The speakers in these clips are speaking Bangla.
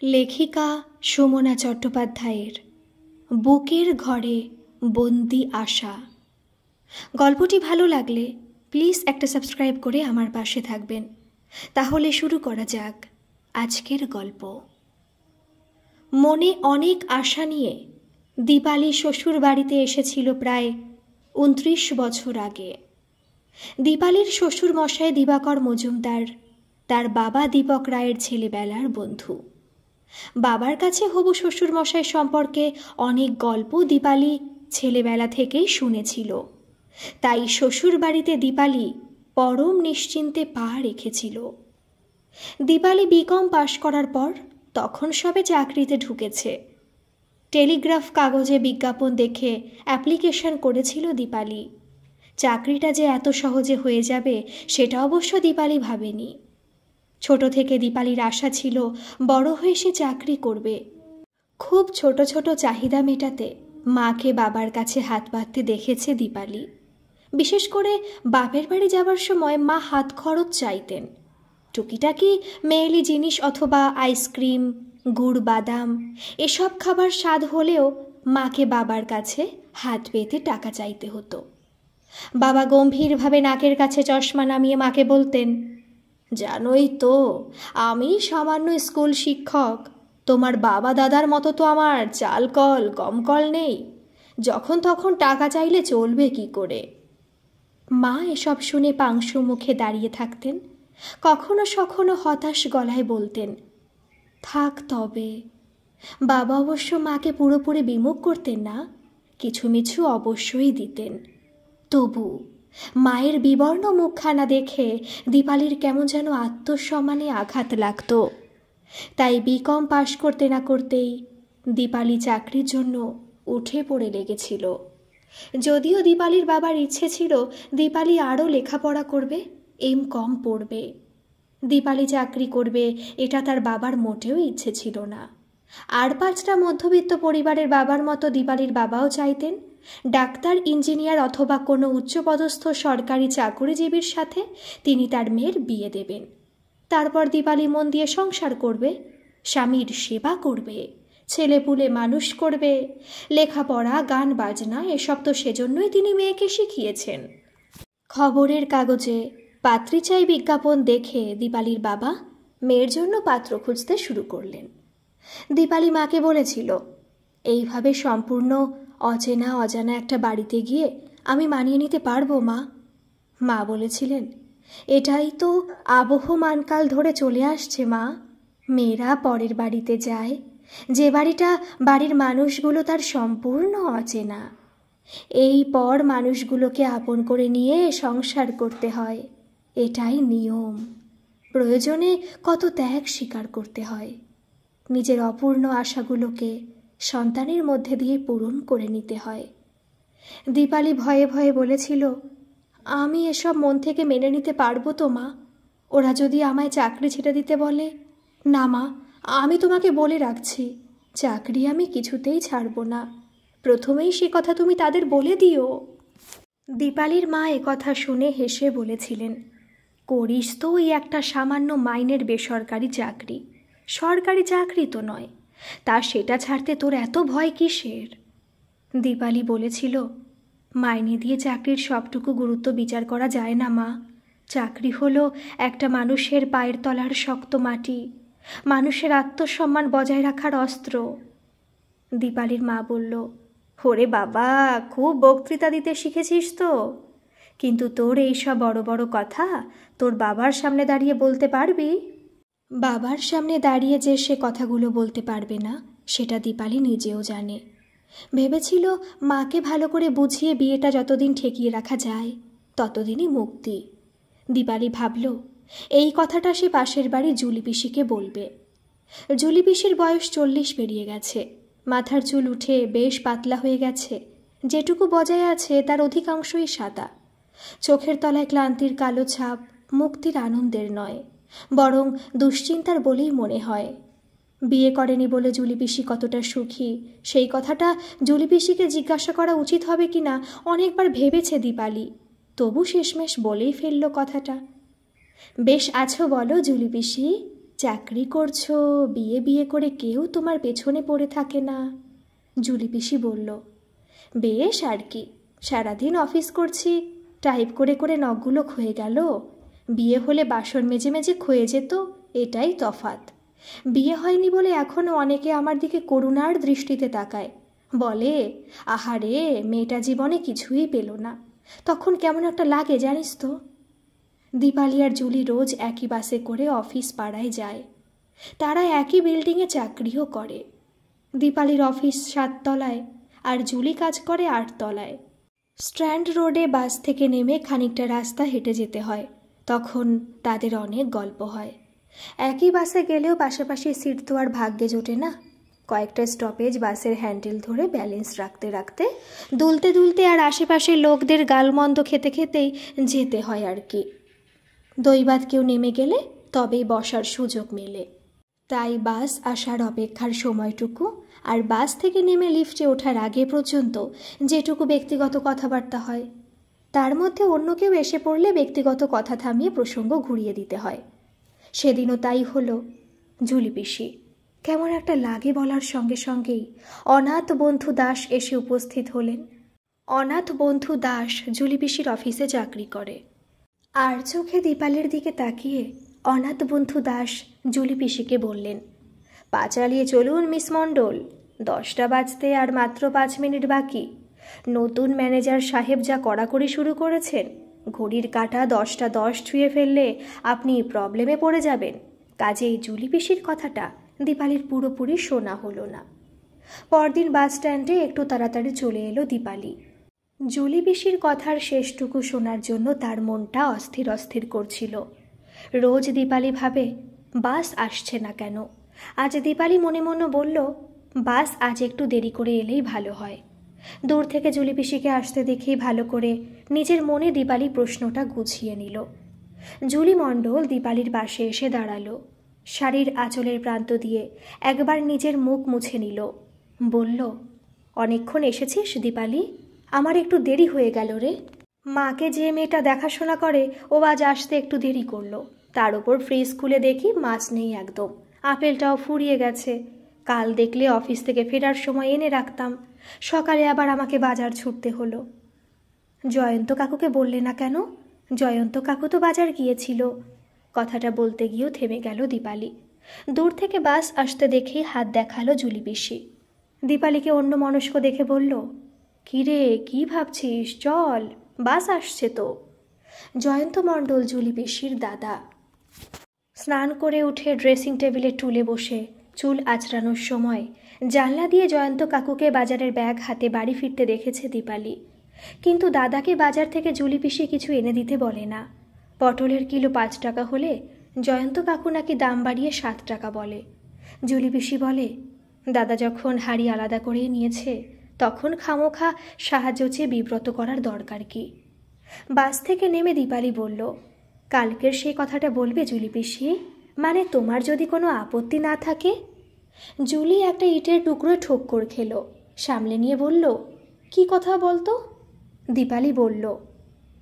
লেখিকা সুমনা চট্টোপাধ্যায়ের বুকের ঘরে বন্দি আশা। গল্পটি ভালো লাগলে প্লিজ একটা সাবস্ক্রাইব করে আমার পাশে থাকবেন। তাহলে শুরু করা যাক আজকের গল্প। মনে অনেক আশা নিয়ে দীপালি শ্বশুর বাড়িতে এসেছিল প্রায় 29 বছর আগে। দীপালির শ্বশুর মশাই দিবাকর মজুমদার তার বাবা দীপক রায়ের ছেলেবেলার বন্ধু। বাবার কাছে হবু শ্বশুর মশাই সম্পর্কে অনেক গল্প দীপালি ছেলেবেলা থেকেই শুনেছিল। তাই শ্বশুর বাড়িতে দীপালি পরম নিশ্চিন্তে পা রেখেছিল। দীপালি বিকম পাশ করার পর তখন সবে চাকরিতে ঢুকেছে। টেলিগ্রাফ কাগজে বিজ্ঞাপন দেখে অ্যাপ্লিকেশন করেছিল দীপালি। চাকরিটা যে এত সহজে হয়ে যাবে সেটা অবশ্য দীপালি ভাবেনি। ছোট থেকে দীপালির আশা ছিল বড় হয়ে সে চাকরি করবে। খুব ছোট ছোট চাহিদা মেটাতে মাকে বাবার কাছে হাত পাততে দেখেছে দীপালি। বিশেষ করে বাপের বাড়ি যাবার সময় মা হাত খরচ চাইতেন। টুকিটাকি মেয়েলি জিনিস অথবা আইসক্রিম, গুড় বাদাম এসব খাবার স্বাদ হলেও মাকে বাবার কাছে হাত পেতে টাকা চাইতে হতো। বাবা গম্ভীরভাবে নাকের কাছে চশমা নামিয়ে মাকে বলতেন, জানোই তো আমি সামান্য স্কুল শিক্ষক, তোমার বাবা দাদার মতো তো আমার চাল কল কম কল নেই, যখন তখন টাকা চাইলে চলবে কি করে। মা এসব শুনে পাংশু মুখে দাঁড়িয়ে থাকতেন। কখনো সখনো হতাশ গলায় বলতেন, থাক তবে। বাবা অবশ্য মাকে পুরোপুরি বিমুখ করতেন না, কিছু মিছু অবশ্যই দিতেন। তবু মায়ের বিবর্ণ মুখখানা দেখে দীপালির কেমন যেন আত্মসম্মানে আঘাত লাগত। তাই বিকম পাশ করতে না করতেই দীপালি চাকরির জন্য উঠে পড়ে লেগেছিল। যদিও দীপালির বাবার ইচ্ছে ছিল দীপালি আরও লেখাপড়া করবে, কম পড়বে। দীপালি চাকরি করবে এটা তার বাবার মোটেও ইচ্ছে ছিল না। আর 5টা মধ্যবিত্ত পরিবারের বাবার মতো দীপালির বাবাও চাইতেন ডাক্তার, ইঞ্জিনিয়ার অথবা কোনো উচ্চপদস্থ সরকারি চাকুরিজীবীর সাথে তিনি তার মেয়ের বিয়ে দেবেন। তারপর দীপালি মন দিয়ে সংসার করবে, স্বামীর সেবা করবে, ছেলেপুলে মানুষ করবে। লেখাপড়া, গান বাজনা এসব তো সেজন্যই তিনি মেয়েকে শিখিয়েছেন। খবরের কাগজে পাত্রী চাই বিজ্ঞাপন দেখে দীপালির বাবা মেয়ের জন্য পাত্র খুঁজতে শুরু করলেন। দীপালি মাকে বলেছিল, এইভাবে সম্পূর্ণ অচেনা অজানা একটা বাড়িতে গিয়ে আমি মানিয়ে নিতে পারবো মা। মা বলেছিলেন, এটাই তো আবহমানকাল ধরে চলে আসছে মা। মেয়েরা পরের বাড়িতে যায়, যে বাড়িটা বাড়ির মানুষগুলো তার সম্পূর্ণ অচেনা। এই পর মানুষগুলোকে আপন করে নিয়ে সংসার করতে হয়, এটাই নিয়ম। প্রয়োজনে কত ত্যাগ স্বীকার করতে হয়। নিজের অপূর্ণ আশাগুলোকে সন্তানের মধ্যে দিয়ে পূরণ করে নিতে হয়। দীপালি ভয়ে ভয়ে বলেছিল, আমি এসব মন থেকে মেনে নিতে পারবো তো মা? ওরা যদি আমায় চাকরি ছেড়ে দিতে বলে? না মা, আমি তোমাকে বলে রাখছি, চাকরি আমি কিছুতেই ছাড়বো না। প্রথমেই সে কথা তুমি তাদের বলে দিও। দীপালির মা একথা শুনে হেসে বলেছিলেন, করিস তো ওই একটা সামান্য মাইনের বেসরকারি চাকরি, সরকারি চাকরি তো নয়, তা সেটা ছাড়তে তোর এত ভয় কিসের? দীপালি বলেছিল, মাইনে দিয়ে চাকরির সবটুকু গুরুত্ব বিচার করা যায় না মা। চাকরি হলো একটা মানুষের পায়ের তলার শক্ত মাটি, মানুষের আত্মসম্মান বজায় রাখার অস্ত্র। দীপালির মা বলল, ওরে বাবা, খুব বক্তৃতা দিতে শিখেছিস তো, কিন্তু তোর এইসব বড় বড় কথা তোর বাবার সামনে দাঁড়িয়ে বলতে পারবি? বাবার সামনে দাঁড়িয়ে যে সে কথাগুলো বলতে পারবে না সেটা দীপালি নিজেও জানে। ভেবেছিল মাকে ভালো করে বুঝিয়ে বিয়েটা যতদিন ঠেকিয়ে রাখা যায় ততদিনই মুক্তি। দীপালি ভাবল এই কথাটা সে পাশের বাড়ি জুলি পিসিকে বলবে। জুলি পিসির বয়স 40 পেরিয়ে গেছে, মাথার চুল উঠে বেশ পাতলা হয়ে গেছে, যেটুকু বজায় আছে তার অধিকাংশই সাদা। চোখের তলায় ক্লান্তির কালো ছাপ মুক্তির আনন্দের নয়, বরং দুশ্চিন্তার বলেই মনে হয়। বিয়ে করেনি বলে জুলি পিসি কতটা সুখী সেই কথাটা জুলি পিসিকে জিজ্ঞাসা করা উচিত হবে কিনা অনেকবার ভেবেছে দীপালি, তবু শেষমেশ বলেই ফেলল কথাটা। বেশ আছো বলো জুলি পিসি? চাকরি করছো, বিয়ে বিয়ে করে কেউ তোমার পেছনে পড়ে থাকে না। জুলি পিসি বলল, বেশ আর কি, সারাদিন অফিস করছি, টাইপ করে করে নখগুলো ক্ষয়ে গেল। বিয়ে হলে বাসন মেজে মেজে ক্ষয়ে যেত, এটাই তফাৎ। বিয়ে হয়নি বলে এখনও অনেকে আমার দিকে করুণার দৃষ্টিতে তাকায়, বলে আহারে মেয়েটা জীবনে কিছুই পেল না। তখন কেমন একটা লাগে জানিস তো। দীপালি আর জুলি রোজ একই বাসে করে অফিস পাড়ায় যায়। তারা একই বিল্ডিংয়ে চাকরিও করে। দীপালির অফিস 7 তলায় আর জুলি কাজ করে 8 তলায়। স্ট্র্যান্ড রোডে বাস থেকে নেমে খানিকটা রাস্তা হেঁটে যেতে হয়। তখন তাদের অনেক গল্প হয়। একই বাসে গেলেও পাশাপাশি সিট তো আর ভাগ্যে জোটে না। কয়েকটা স্টপেজ বাসের হ্যান্ডেল ধরে ব্যালেন্স রাখতে রাখতে, দুলতে দুলতে আর আশেপাশের লোকদের গালমন্দ খেতে খেতেই যেতে হয় আর কি। দৈবাত কেউ নেমে গেলে তবেই বসার সুযোগ মেলে। তাই বাস আসার অপেক্ষার সময়টুকু আর বাস থেকে নেমে লিফটে ওঠার আগে পর্যন্ত যেটুকু ব্যক্তিগত কথাবার্তা হয়, তার মধ্যে অন্য কেউ এসে পড়লে ব্যক্তিগত কথা থামিয়ে প্রসঙ্গ ঘুরিয়ে দিতে হয়। সেদিনও তাই হলো। জুলি পিসি, কেমন একটা লাগে বলার সঙ্গে সঙ্গেই অনাথ বন্ধু দাস এসে উপস্থিত হলেন। অনাথ বন্ধু দাস জুলি পিসির অফিসে চাকরি করে। আর চোখে দীপালির দিকে তাকিয়ে অনাথ বন্ধু দাস জুলি পিসিকে বললেন, পা চালিয়ে চলুন মিস মণ্ডল, 10টা বাজতে আর মাত্র 5 মিনিট বাকি। নতুন ম্যানেজার সাহেব যা কড়াকড়ি শুরু করেছেন, ঘড়ির কাঁটা 10টা 10 ছুঁয়ে ফেললে আপনি প্রবলেমে পড়ে যাবেন। কাজেই জুলি পিসির কথাটা দীপালির পুরোপুরি শোনা হলো না। পরদিন বাস স্ট্যান্ডে একটু তাড়াতাড়ি চলে এলো দীপালি। জুলি পিসির কথার শেষটুকু শোনার জন্য তার মনটা অস্থির অস্থির করছিল। রোজ দীপালি ভাবে বাস আসছে না কেন। আজ দীপালি মনে মনে বলল, বাস আজ একটু দেরি করে এলেই ভালো হয়। দূর থেকে জুলি পিসিকে আসতে দেখেই ভালো করে নিজের মনে দীপালি প্রশ্নটা গুছিয়ে নিল। জুলি মণ্ডল দীপালির পাশে এসে দাঁড়ালো। শাড়ির আঁচলের প্রান্ত দিয়ে একবার নিজের মুখ মুছে নিল। বলল, অনেকক্ষণ এসেছিস দীপালি? আমার একটু দেরি হয়ে গেল রে। মাকে যে মেয়েটা দেখাশোনা করে ও আজ আসতে একটু দেরি করলো। তার উপর ফ্রিজ খুলে দেখি মাছ নেই একদম, আপেলটাও ফুরিয়ে গেছে। কাল দেখলে অফিস থেকে ফেরার সময় এনে রাখতাম, সকালে আবার আমাকে বাজার ছুটতে হলো। জয়ন্ত কাকুকে বললে না কেন? জয়ন্ত কাকু তো বাজার গিয়েছিল। কথাটা বলতে গিয়েও থেমে গেল দীপালি। দূর থেকে বাস আসতে দেখেই হাত দেখালো জুলি পিসি। দীপালিকে অন্য মনস্ক দেখে বলল, কিরে কি ভাবছিস, চল, বাস আসছে তো। জয়ন্ত মণ্ডল জুলি পিসির দাদা। স্নান করে উঠে ড্রেসিং টেবিলে টুলে বসে চুল আঁচড়ানোর সময় জানলা দিয়ে জয়ন্ত কাকুকে বাজারের ব্যাগ হাতে বাড়ি ফিরতে দেখেছে দীপালি। কিন্তু দাদাকে বাজার থেকে জুলি পিসি কিছু এনে দিতে বলে না। পটলের কিলো 5 টাকা হলে জয়ন্ত কাকু নাকি দাম বাড়িয়ে 7 টাকা বলে। জুলি পিসি বলে, দাদা যখন হাড়ি আলাদা করেই নিয়েছে, তখন খামোখা সাহায্য চেয়ে বিব্রত করার দরকার কি। বাস থেকে নেমে দীপালি বলল, কালকের সেই কথাটা বলবে জুলি পিসি? মানে তোমার যদি কোনো আপত্তি না থাকে। জুলি একটা ইটের টুকরো ঠোক্কর খেলো, সামলে নিয়ে বলল, কি কথা বলতো? দীপালি বলল,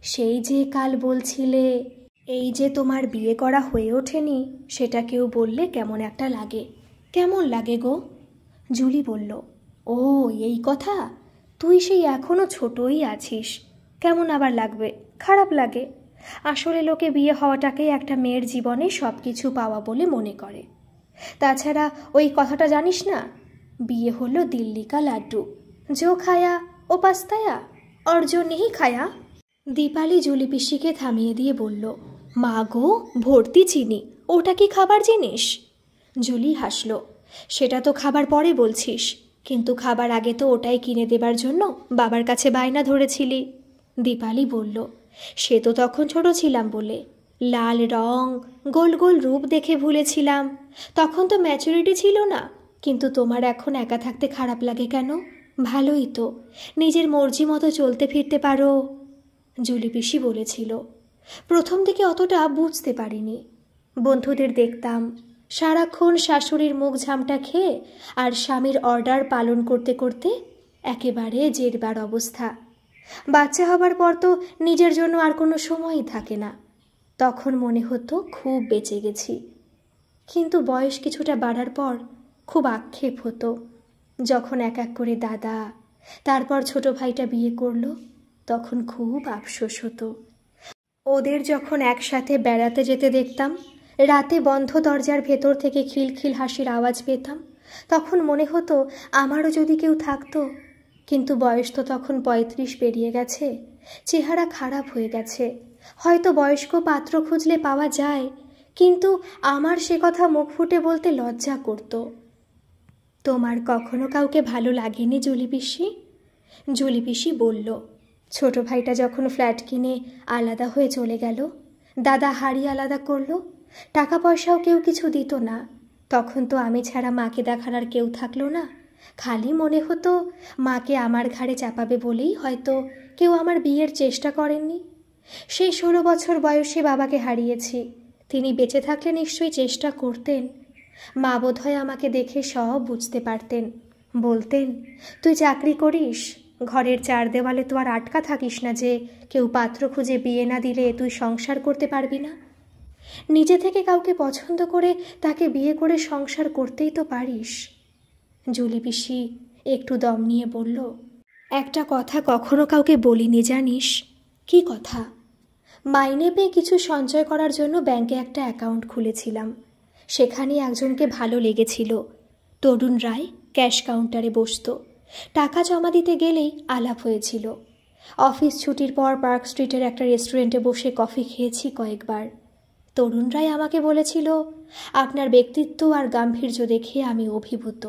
সেই যে কাল বলছিলে এই যে তোমার বিয়ে করা হয়ে ওঠেনি, সেটা কেউ বললে কেমন একটা লাগে। কেমন লাগে গো? জুলি বলল, ও এই কথা, তুই সেই এখনও ছোটই আছিস। কেমন আবার লাগবে? খারাপ লাগে। আসলে লোকে বিয়ে হওয়াটাকেই একটা মেয়ের জীবনে সব কিছু পাওয়া বলে মনে করে। তাছাড়া ওই কথাটা জানিস না, বিয়ে হলো দিল্লি কা লাড্ডু, জো খায়া ও পাস্তায়া और जो नहीं খায়া। দীপালি জুলি পিসিকে থামিয়ে দিয়ে বলল, মা গো, ভর্তি চিনি, ওটা কি খাবার জিনিস? জুলি হাসল, সেটা তো খাবার পরে বলছিস, কিন্তু খাবার আগে তো ওটাই কিনে দেবার জন্য বাবার কাছে বায়না ধরেছিলি। দীপালি বলল, সে তো তখন ছোট ছিলাম বলে, লাল রং গোল গোল রূপ দেখে ভুলেছিলাম। তখন তো ম্যাচুরিটি ছিল না। কিন্তু তোমার এখন একা থাকতে খারাপ লাগে কেন? ভালোই তো, নিজের মর্জি মতো চলতে ফিরতে পারো। জুলি পিসি বলেছিল। প্রথম দিকে অতটা বুঝতে পারিনি। বন্ধুদের দেখতাম সারাক্ষণ শাশুড়ির মুখ ঝামটা খেয়ে আর স্বামীর অর্ডার পালন করতে করতে একেবারে জেরবার অবস্থা। বাচ্চা হবার পর তো নিজের জন্য আর কোনো সময়ই থাকে না। তখন মনে হতো খুব বেঁচে গেছি। কিন্তু বয়স কিছুটা বাড়ার পর খুব আক্ষেপ হতো। যখন এক এক করে দাদা, তারপর ছোট ভাইটা বিয়ে করলো, তখন খুব আফসোস হতো। ওদের যখন একসাথে বেড়াতে যেতে দেখতাম, রাতে বন্ধ দরজার ভেতর থেকে খিলখিল হাসির আওয়াজ পেতাম, তখন মনে হতো আমারও যদি কেউ থাকতো। কিন্তু বয়স তো তখন 35 পেরিয়ে গেছে, চেহারা খারাপ হয়ে গেছে। হয়তো বয়স্ক পাত্র খুঁজলে পাওয়া যায়, কিন্তু আমার সে কথা মুখ ফুটে বলতে লজ্জা করত। তোমার কখনো কাউকে ভালো লাগেনি জুলি পিসি? জুলি পিসি বলল, ছোট ভাইটা যখন ফ্ল্যাট কিনে আলাদা হয়ে চলে গেল, দাদা হাড়ি আলাদা করলো, টাকা পয়সাও কেউ কিছু দিত না, তখন তো আমি ছাড়া মাকে দেখার আর কেউ থাকলো না। খালি মনে হতো মাকে আমার ঘাড়ে চাপাবে বলেই হয়তো কেউ আমার বিয়ের চেষ্টা করেননি। সেই 16 বছর বয়সে বাবাকে হারিয়েছি। তিনি বেঁচে থাকলে নিশ্চয়ই চেষ্টা করতেন। মা বোধহয় আমাকে দেখে সব বুঝতে পারতেন। বলতেন, তুই চাকরি করিস, ঘরের 4 দেওয়ালে তো আর আটকা থাকিস না যে কেউ পাত্র খুঁজে বিয়ে না দিলে তুই সংসার করতে পারবি না। নিজে থেকে কাউকে পছন্দ করে তাকে বিয়ে করে সংসার করতেই তো পারিস। জুলি পিসি একটু দম নিয়ে বলল, একটা কথা কখনো কাউকে বলিনি জানিস? কি কথা? মাইনে পেয়ে কিছু সঞ্চয় করার জন্য ব্যাংকে একটা অ্যাকাউন্ট খুলেছিলাম। সেখানে একজনকে ভালো লেগেছিল। তরুণ রায় ক্যাশ কাউন্টারে বসত। টাকা জমা দিতে গেলেই আলাপ হয়েছিল। অফিস ছুটির পর পার্ক স্ট্রিটের একটা রেস্টুরেন্টে বসে কফি খেয়েছি কয়েকবার। তরুণ রায় আমাকে বলেছিল, আপনার ব্যক্তিত্ব আর গাম্ভীর্য দেখে আমি অভিভূত,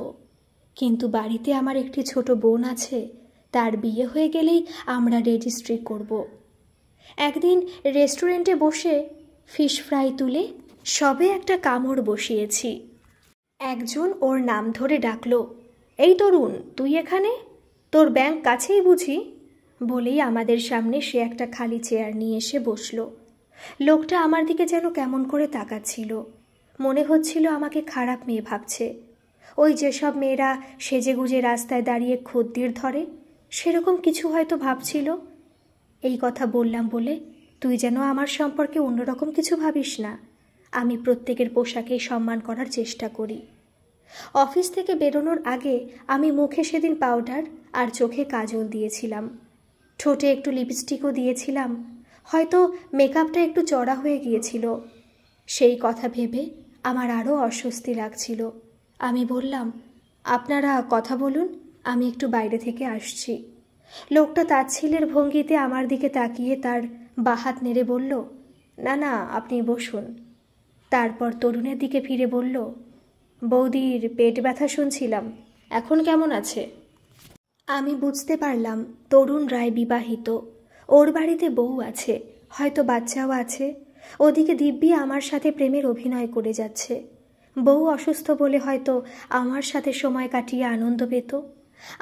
কিন্তু বাড়িতে আমার একটি ছোট বোন আছে, তার বিয়ে হয়ে গেলেই আমরা রেজিস্ট্রি করব। একদিন রেস্টুরেন্টে বসে ফিশ ফ্রাই তুলে সবে একটা কামড় বসিয়েছি। একজন ওর নাম ধরে ডাকলো, এই তরুণ, তুই এখানে? তোর ব্যাংক কাছেই বুঝি? বলেই আমাদের সামনে সে একটা খালি চেয়ার নিয়ে এসে বসল। লোকটা আমার দিকে যেন কেমন করে তাকাচ্ছিল। মনে হচ্ছিল আমাকে খারাপ মেয়ে ভাবছে। ওই যেসব মেয়েরা সেজেগুজে রাস্তায় দাঁড়িয়ে খদ্দের ধরে, সেরকম কিছু হয়তো ভাবছিল। এই কথা বললাম বলে তুই যেন আমার সম্পর্কে অন্যরকম কিছু ভাবিস না। আমি প্রত্যেকের পোশাকেই সম্মান করার চেষ্টা করি। অফিস থেকে বেরোনোর আগে আমি মুখে সেদিন পাউডার আর চোখে কাজল দিয়েছিলাম, ঠোঁটে একটু লিপস্টিকও দিয়েছিলাম। হয়তো মেকআপটা একটু চড়া হয়ে গিয়েছিল। সেই কথা ভেবে আমার আরও অস্বস্তি লাগছিল। আমি বললাম, আপনারা কথা বলুন, আমি একটু বাইরে থেকে আসছি। লোকটা তাচ্ছিল্যের ভঙ্গিতে আমার দিকে তাকিয়ে তার বাহাত নেড়ে বলল, না না, আপনি বসুন। তারপর তরুণের দিকে ফিরে বলল, বৌদির পেট ব্যথা শুনছিলাম, এখন কেমন আছে? আমি বুঝতে পারলাম তরুণ রায় বিবাহিত, ওর বাড়িতে বউ আছে, হয়তো বাচ্চাও আছে। ওদিকে দিব্যি আমার সাথে প্রেমের অভিনয় করে যাচ্ছে। বউ অসুস্থ বলে হয়তো আমার সাথে সময় কাটিয়ে আনন্দ পেত।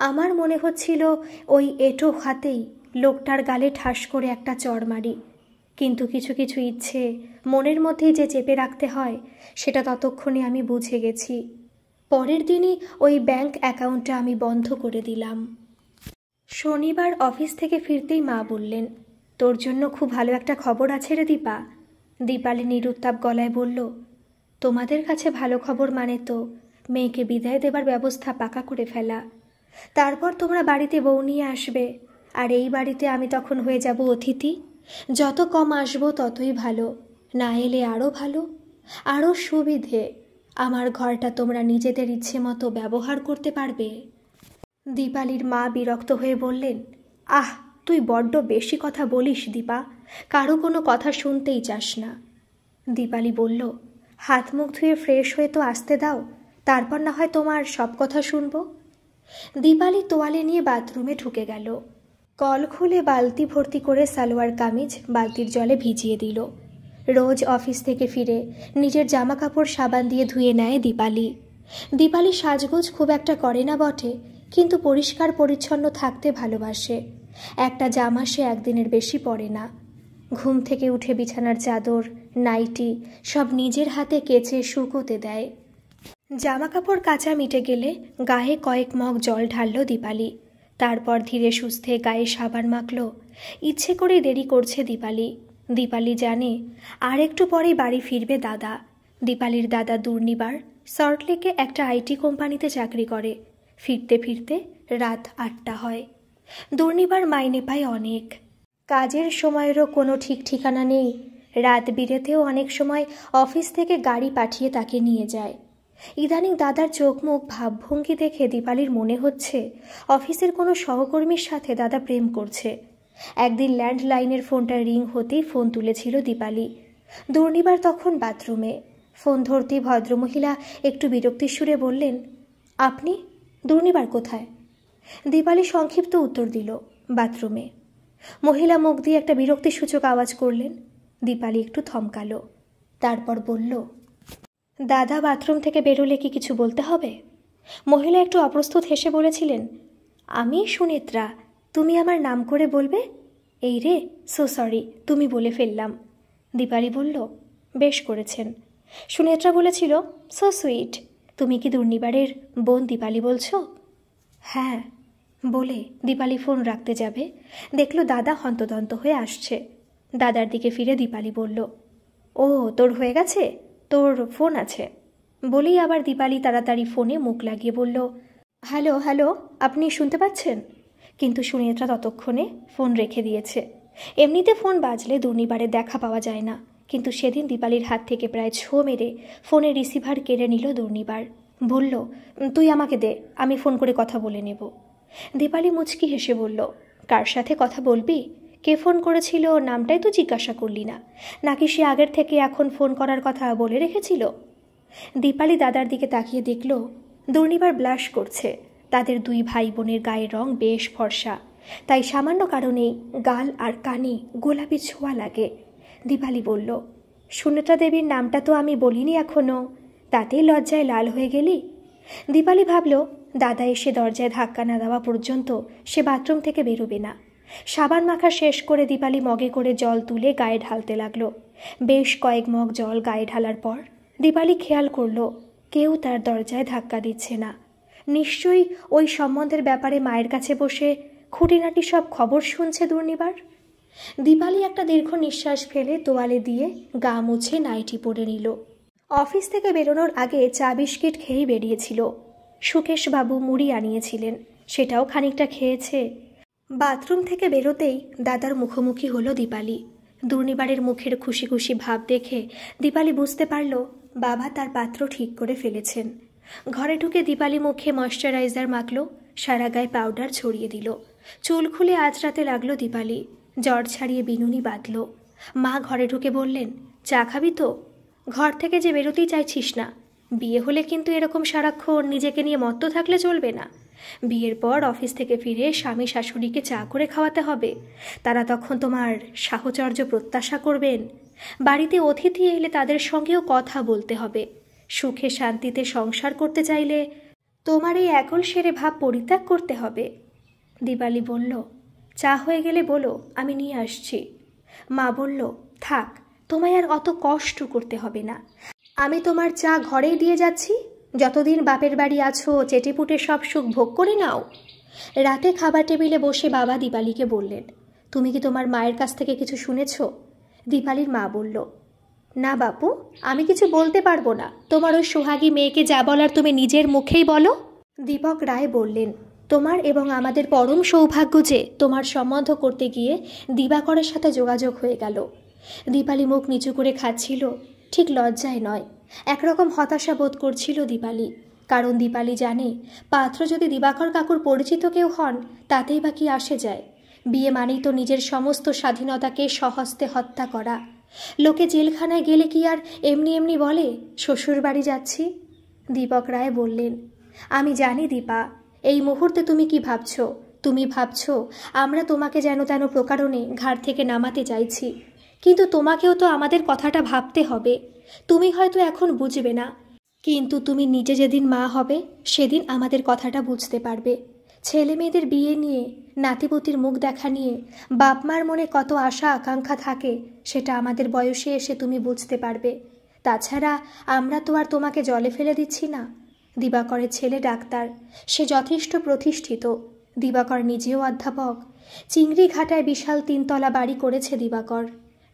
আমার মনে হচ্ছিল ওই এঁটো হাতেই লোকটার গালে ঠাস করে একটা চড় মারি। কিন্তু কিছু কিছু ইচ্ছে মনের মধ্যেই যে চেপে রাখতে হয়, সেটা ততক্ষণে আমি বুঝে গেছি। পরের দিনই ওই ব্যাংক অ্যাকাউন্টটা আমি বন্ধ করে দিলাম। শনিবার অফিস থেকে ফিরতেই মা বললেন, তোর জন্য খুব ভালো একটা খবর আছে রে দীপা। দীপালি নিরুত্তাপ গলায় বলল, তোমাদের কাছে ভালো খবর মানে তো মেয়েকে বিদায় দেবার ব্যবস্থা পাকা করে ফেলা। তারপর তোমরা বাড়িতে বউ নিয়ে আসবে, আর এই বাড়িতে আমি তখন হয়ে যাব অতিথি। যত কম আসবো ততই ভালো, না এলে আরও ভালো, আরও সুবিধে। আমার ঘরটা তোমরা নিজেদের ইচ্ছে মতো ব্যবহার করতে পারবে। দীপালির মা বিরক্ত হয়ে বললেন, আহ, তুই বড্ড বেশি কথা বলিস দীপা, কারো কোনো কথা শুনতেই চাস না। দীপালি বলল, হাত মুখ ধুয়ে ফ্রেশ হয়ে তো আসতে দাও, তারপর না হয় তোমার সব কথা শুনবো। দীপালি তোয়ালে নিয়ে বাথরুমে ঢুকে গেল। কল খুলে বালতি ভর্তি করে সালোয়ার কামিজ বালতির জলে ভিজিয়ে দিল। রোজ অফিস থেকে ফিরে নিজের জামা কাপড় সাবান দিয়ে ধুয়ে নেয় দীপালি। দীপালি সাজগোজ খুব একটা করে না বটে, কিন্তু পরিষ্কার পরিচ্ছন্ন থাকতে ভালোবাসে। একটা জামা সে একদিনের বেশি পরে না। ঘুম থেকে উঠে বিছানার চাদর, নাইটি সব নিজের হাতে কেচে শুকোতে দেয়। জামা কাপড় কাচা মিটে গেলে গায়ে কয়েক মগ জল ঢালল দীপালি। তারপর ধীরে সুস্থে গায়ে সাবান মাখল। ইচ্ছে করে দেরি করছে দীপালি। দীপালি জানে আর একটু পরেই বাড়ি ফিরবে দাদা। দীপালির দাদা দুর্নিবার সল্টলেকে একটা আইটি কোম্পানিতে চাকরি করে। ফিরতে ফিরতে রাত 8টা হয়। দুর্নিবার মাইনে পায় অনেক। কাজের সময়েরও কোনো ঠিক ঠিকানা নেই। রাত বিরেতেও অনেক সময় অফিস থেকে গাড়ি পাঠিয়ে তাকে নিয়ে যায়। ইদানিং দাদার চোখ মুখ ভাবভঙ্গি দেখে দীপালির মনে হচ্ছে অফিসের কোনো সহকর্মীর সাথে দাদা প্রেম করছে। একদিন ল্যান্ডলাইনের ফোনটা রিং হতেই ফোন তুলেছিল দীপালি। দুর্নিবার তখন বাথরুমে। ফোন ধরতেই ভদ্রমহিলা একটু বিরক্তির সুরে বললেন, আপনি? দুর্নিবার কোথায়? দীপালি সংক্ষিপ্ত উত্তর দিল, বাথরুমে। মহিলা মুখ দিয়ে একটা বিরক্তিসূচক আওয়াজ করলেন। দীপালি একটু থমকালো, তারপর বলল, দাদা বাথরুম থেকে বেরোলে কি কিছু বলতে হবে? মহিলা একটু অপ্রস্তুত হেসে বলেছিলেন, আমি সুনেত্রা, তুমি আমার নাম করে বলবে। এই রে, সো সরি, তুমি বলে ফেললাম। দীপালি বলল, বেশ করেছেন। সুনেত্রা বলেছিল, সো সুইট। তুমি কি দুর্নিবারের বোন দীপালি বলছো? হ্যাঁ। বলে দীপালি ফোন রাখতে যাবে, দেখল দাদা হন্তদন্ত হয়ে আসছে। দাদার দিকে ফিরে দীপালি বলল, ও তোর হয়ে গেছে, তোর ফোন আছে। বলেই আবার দীপালি তাড়াতাড়ি ফোনে মুখ লাগিয়ে বলল, হ্যালো হ্যালো, আপনি শুনতে পাচ্ছেন? কিন্তু সুনেত্রা ততক্ষণে ফোন রেখে দিয়েছে। এমনিতে ফোন বাজলে দুর্নিবারের দেখা পাওয়া যায় না, কিন্তু সেদিন দীপালির হাত থেকে প্রায় ছো মেরে ফোনের রিসিভার কেড়ে নিল দুর্নিবার। বলল, তুই আমাকে দে, আমি ফোন করে কথা বলে নেব। দীপালি মুচকি হেসে বলল, কার সাথে কথা বলবি? কে ফোন করেছিল নামটাই তো জিজ্ঞাসা করলি না, নাকি সে আগের থেকে এখন ফোন করার কথা বলে রেখেছিল? দীপালি দাদার দিকে তাকিয়ে দেখল দুর্নিবার ব্লাশ করছে। তাদের দুই ভাই বোনের গায়ের রং বেশ ফর্সা, তাই সামান্য কারণেই গাল আর কানে গোলাপি ছোঁয়া লাগে। দীপালি বলল, সুনেত্রা দেবীর নামটা তো আমি বলিনি এখনো, তাতেই লজ্জায় লাল হয়ে গেলি? দীপালি ভাবল দাদা এসে দরজায় ধাক্কা না দেওয়া পর্যন্ত সে বাথরুম থেকে বেরোবে না। সাবান মাখা শেষ করে দীপালি মগে করে জল তুলে গায়ে ঢালতে লাগলো। বেশ কয়েক মগ জল গায়ে ঢালার পর দীপালি খেয়াল করল কেউ তার দরজায় ধাক্কা দিচ্ছে না। নিশ্চয়ই ওই সম্বন্ধের ব্যাপারে মায়ের কাছে বসে খুঁটিনাটি সব খবর শুনছে দুর্নিবার। দীপালি একটা দীর্ঘ নিঃশ্বাস ফেলে তোয়ালে দিয়ে গা মুছে নাইটি পরে নিল। অফিস থেকে বেরোনোর আগে চা বিস্কিট খেয়েই বেরিয়েছিল। সুকেশবাবু মুড়ি আনিয়েছিলেন, সেটাও খানিকটা খেয়েছে। বাথরুম থেকে বেরোতেই দাদার মুখোমুখি হলো দীপালি। দুর্নিবারের মুখের খুশি খুশি ভাব দেখে দীপালি বুঝতে পারল বাবা তার পাত্র ঠিক করে ফেলেছেন। ঘরে ঢুকে দীপালি মুখে ময়শ্চারাইজার মাখল, সারা গায়ে পাউডার ছড়িয়ে দিল। চুল খুলে আঁচড়াতে লাগলো দীপালি। জ্বর ছাড়িয়ে বিনুনি বাঁধল। মা ঘরে ঢুকে বললেন, চা খাবি তো? ঘর থেকে যে বেরোতেই চাইছিস না। বিয়ে হলে কিন্তু এরকম সারাক্ষণ নিজেকে নিয়ে মত্ত থাকলে চলবে না। বিয়ের পর অফিস থেকে ফিরে স্বামী শাশুড়িকে চা করে খাওয়াতে হবে। তারা তখন তোমার সাহচর্য প্রত্যাশা করবেন। বাড়িতে অতিথি এলে তাদের সঙ্গেও কথা বলতে হবে। সুখে শান্তিতে সংসার করতে চাইলে তোমার এই একল সেরে ভাব পরিত্যাগ করতে হবে। দীপালি বলল, চা হয়ে গেলে বলো, আমি নিয়ে আসছি। মা বলল, থাক, তোমায় আর অত কষ্ট করতে হবে না, আমি তোমার চা ঘরেই দিয়ে যাচ্ছি। যতদিন বাপের বাড়ি আছো চেটেপুটে সব সুখ ভোগ করে নাও। রাতে খাবার টেবিলে বসে বাবা দীপালিকে বললেন, তুমি কি তোমার মায়ের কাছ থেকে কিছু শুনেছ? দীপালির মা বলল, না বাপু, আমি কিছু বলতে পারবো না। তোমার ওই সোহাগী মেয়েকে যা বলার তুমি নিজের মুখেই বলো। দীপক রায় বললেন, তোমার এবং আমাদের পরম সৌভাগ্য যে তোমার সম্বন্ধ করতে গিয়ে দিবাকরের সাথে যোগাযোগ হয়ে গেল। দীপালি মুখ নিচু করে খাচ্ছিল, ঠিক লজ্জায় নয়, একরকম হতাশা বোধ করছিল দীপালি। কারণ দীপালি জানে পাত্র যদি দিবাকর কাকুর পরিচিত কেউ হন তাতেই বা কি আসে যায়। বিয়ে মানেই তো নিজের সমস্ত স্বাধীনতাকে স্বহস্তে হত্যা করা। লোকে জেলখানায় গেলে কি আর এমনি এমনি বলে শ্বশুর বাড়ি যাচ্ছি? দীপক রায় বললেন, আমি জানি দীপা, এই মুহূর্তে তুমি কি ভাবছ। তুমি ভাবছ আমরা তোমাকে যেন তেন প্রকারণে ঘাট থেকে নামাতে চাইছি, কিন্তু তোমাকেও তো আমাদের কথাটা ভাবতে হবে। তুমি হয়তো এখন বুঝবে না, কিন্তু তুমি নিজে যেদিন মা হবে সেদিন আমাদের কথাটা বুঝতে পারবে। ছেলে মেয়েদের বিয়ে নিয়ে, নাতিপুতির মুখ দেখা নিয়ে বাপ মার মনে কত আশা আকাঙ্ক্ষা থাকে সেটা আমাদের বয়সে এসে তুমি বুঝতে পারবে। তাছাড়া আমরা তো আর তোমাকে জলে ফেলে দিচ্ছি না। দিবাকরের ছেলে ডাক্তার, সে যথেষ্ট প্রতিষ্ঠিত। দিবাকর নিজেও অধ্যাপক। চিংড়ি ঘাটায় বিশাল 3 তলা বাড়ি করেছে দিবাকর।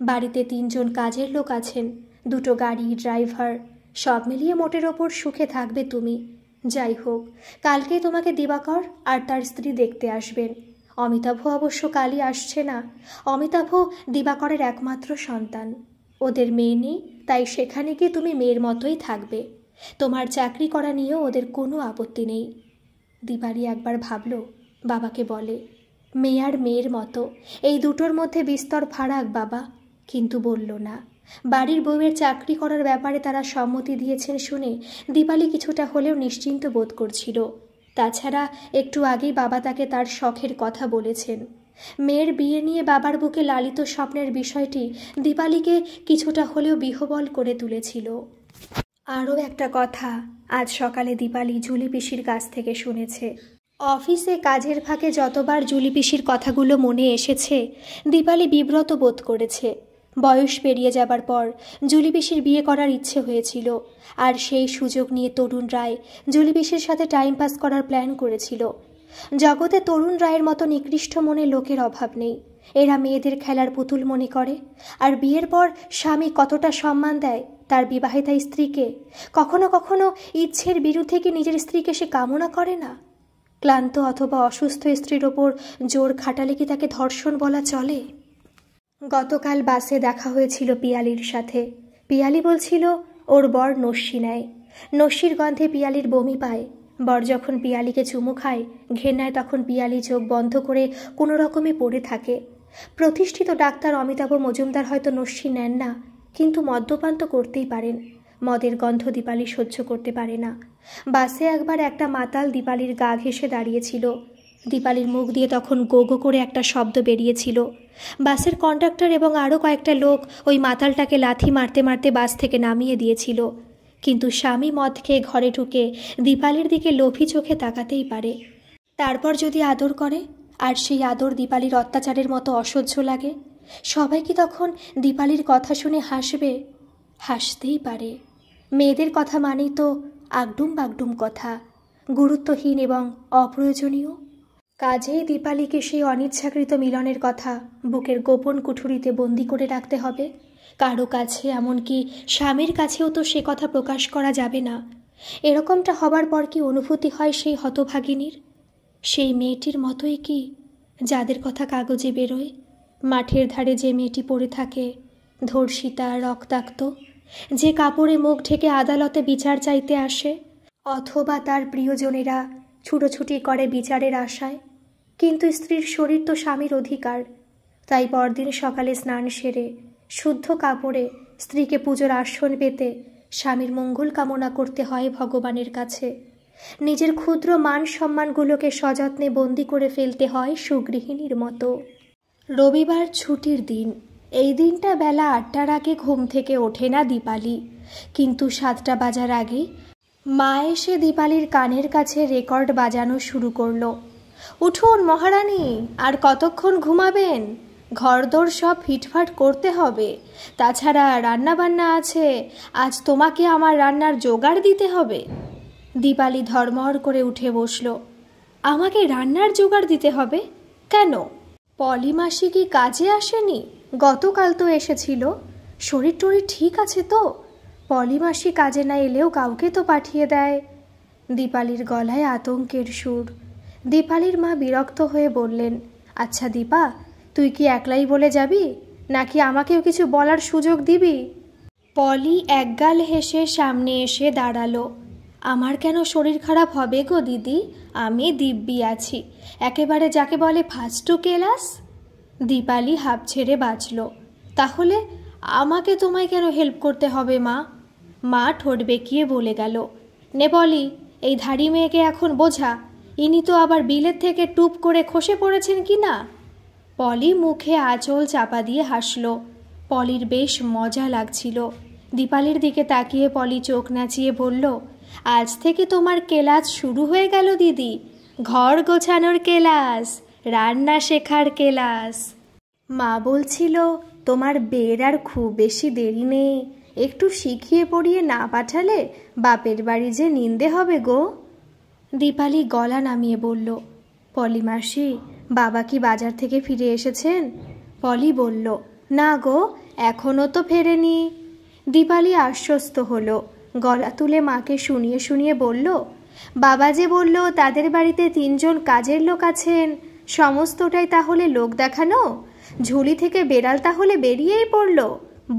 বাড়িতে 3 জন কাজের লোক আছেন, 2টো গাড়ি, ড্রাইভার। সব মিলিয়ে মোটের ওপর সুখে থাকবে তুমি। যাই হোক, কালকে তোমাকে দিবাকর আর তার স্ত্রী দেখতে আসবেন। অমিতাভ অবশ্য কালই আসছে না। অমিতাভ দিবাকরের একমাত্র সন্তান। ওদের মেয়ে নেই, তাই সেখানে গিয়ে তুমি মেয়ের মতোই থাকবে। তোমার চাকরি করা নিয়েও ওদের কোনো আপত্তি নেই। দীপালি একবার ভাবল, বাবাকে বলে, মেয়ে আর মেয়ের মতো, এই দুটোর মধ্যে বিস্তর ফারাক বাবা। কিন্তু বলল না। বাড়ির বউয়ের চাকরি করার ব্যাপারে তারা সম্মতি দিয়েছেন শুনে দীপালি কিছুটা হলেও নিশ্চিন্ত বোধ করছিল। তাছাড়া একটু আগেই বাবা তাকে তার শখের কথা বলেছেন। মেয়ের বিয়ে নিয়ে বাবার বুকে লালিত স্বপ্নের বিষয়টি দীপালিকে কিছুটা হলেও বিহ্বল করে তুলেছিল। আরও একটা কথা আজ সকালে দীপালি জুলি পিসির কাছ থেকে শুনেছে। অফিসে কাজের ফাঁকে যতবার জুলি পিসির কথাগুলো মনে এসেছে দীপালি বিব্রত বোধ করেছে। বয়স পেরিয়ে যাবার পর জুলি পিসির বিয়ে করার ইচ্ছে হয়েছিল, আর সেই সুযোগ নিয়ে তরুণ রায় জুলি পিসির সাথে টাইম পাস করার প্ল্যান করেছিল। জগতে তরুণ রায়ের মতো নিকৃষ্ট মনে লোকের অভাব নেই। এরা মেয়েদের খেলার পুতুল মনে করে। আর বিয়ের পর স্বামী কতটা সম্মান দেয় তার বিবাহিতা স্ত্রীকে। কখনো কখনো ইচ্ছের বিরুদ্ধে কি নিজের স্ত্রীকে সে কামনা করে না? ক্লান্ত অথবা অসুস্থ স্ত্রীর ওপর জোর খাটালে কি তাকে ধর্ষণ বলা চলে? গতকাল বাসে দেখা হয়েছিল পিয়ালির সাথে। পিয়ালি বলছিল ওর বর নস্যি নেয়। নস্যির গন্ধে পিয়ালির বমি পায়। বর যখন পিয়ালিকে চুমু খায়, ঘেন্নায় তখন পিয়ালি চোখ বন্ধ করে কোনো রকমে পড়ে থাকে। প্রতিষ্ঠিত ডাক্তার অমিতাভ মজুমদার হয়তো নস্যি নেন না, কিন্তু মদ্যপান তো করতেই পারেন। মদের গন্ধ দীপালি সহ্য করতে পারে না। বাসে একবার একটা মাতাল দীপালির গা ঘেঁষে দাঁড়িয়েছিল। দীপালির মুখ দিয়ে তখন গো গো করে একটা শব্দ বেরিয়েছিল। বাসের কন্ডাক্টর এবং আরও কয়েকটা লোক ওই মাতালটাকে লাথি মারতে মারতে বাস থেকে নামিয়ে দিয়েছিল। কিন্তু স্বামী মদ খেয়ে ঘরে ঢুকে দীপালির দিকে লোভী চোখে তাকাতেই পারে। তারপর যদি আদর করে, আর সেই আদর দীপালির অত্যাচারের মতো অসহ্য লাগে, সবাই কি তখন দীপালির কথা শুনে হাসবে? হাসতেই পারে। মেয়েদের কথা মানেই তো আগডুম বাগডুম কথা, গুরুত্বহীন এবং অপ্রয়োজনীয়। কাজেই দীপালিকে সেই অনিচ্ছাকৃত মিলনের কথা বুকের গোপন কুঠুরিতে বন্দি করে রাখতে হবে। কারো কাছে, এমনকি স্বামীর কাছেও তো সে কথা প্রকাশ করা যাবে না। এরকমটা হবার পর কি অনুভূতি হয় সেই হতভাগিনীর? সেই মেয়েটির মতোই কি যাদের কথা কাগজে বেরোয়? মাঠের ধারে যে মেয়েটি পড়ে থাকে, ধর্ষিতা, রক্তাক্ত, যে কাপড়ে মুখ ঢেকে আদালতে বিচার চাইতে আসে, অথবা তার প্রিয়জনেরা ছুটোছুটি করে বিচারের আশায়। কিন্তু স্ত্রীর শরীর তো স্বামীর অধিকার। তাই পরদিন সকালে স্নান সেরে শুদ্ধ কাপড়ে স্ত্রীকে পুজোর আসন পেতে স্বামীর মঙ্গল কামনা করতে হয় ভগবানের কাছে। নিজের ক্ষুদ্র মান সম্মানগুলোকে সযত্নে বন্দি করে ফেলতে হয় সুগৃহিণীর মতো। রবিবার ছুটির দিন। এই দিনটা বেলা 8টার আগে ঘুম থেকে ওঠে না দীপালি, কিন্তু 7টা বাজার আগে মা এসে দীপালির কানের কাছে রেকর্ড বাজানো শুরু করলো। উঠুন মহারানী, আর কতক্ষণ ঘুমাবেন? ঘরদোর সব ফিটফাট করতে হবে। তাছাড়া রান্নাবান্না আছে, আজ তোমাকে আমার রান্নার জোগাড় দিতে হবে। দীপালি ধর্মর করে উঠে বসল। আমাকে রান্নার জোগাড় দিতে হবে কেন? পলিমাসি কি কাজে আসেনি? গতকাল তো এসেছিল। শরীর টরীর ঠিক আছে তো? পলিমাসি কাজে না এলেও কাউকে তো পাঠিয়ে দেয়। দীপালির গলায় আতঙ্কের সুর। দীপালির মা বিরক্ত হয়ে বললেন, আচ্ছা দীপা, তুই কি একলাই বলে যাবি, নাকি আমাকেও কিছু বলার সুযোগ দিবি? পলি একগাল হেসে সামনে এসে দাঁড়ালো। আমার কেন শরীর খারাপ হবে গো দিদি? আমি দিব্যি আছি, একেবারে যাকে বলে ফার্স্ট টু ক্লাস। দীপালি হাঁপ ছেড়ে বাঁচল। তাহলে আমাকে তোমায় কেন হেল্প করতে হবে মা? মা ঠোঁট বেঁকিয়ে বলে গেল, নে পলি, এই ধাড়ি মেয়েকে এখন বোঝা, ইনি তো আবার বিলেত থেকে টুপ করে খসে পড়েছেন কি না। পলি মুখে আঁচল চাপা দিয়ে হাসল। পলির বেশ মজা লাগছিল। দীপালির দিকে তাকিয়ে পলি চোখ নাচিয়ে বলল, আজ থেকে তোমার ক্লাস শুরু হয়ে গেল দিদি। ঘর গোছানোর ক্লাস, রান্না শেখার ক্লাস। মা বলছিল তোমার বিয়ের আর খুব বেশি দেরি নেই, একটু শিখিয়ে পড়িয়ে না পাঠালে বাপের বাড়ি যে নিন্দে হবে গো। দীপালি গলা নামিয়ে বলল, পলি মাসি, বাবা কি বাজার থেকে ফিরে এসেছেন? পলি বলল, না গো, এখনও তো ফেরেনি। দীপালি আশ্বস্ত হলো। গলা তুলে মাকে শুনিয়ে শুনিয়ে বলল, বাবা যে বলল তাদের বাড়িতে 3 জন কাজের লোক আছেন, সমস্তটাই তাহলে লোক দেখানো? ঝুলি থেকে বেড়াল তাহলে বেরিয়েই পড়ল।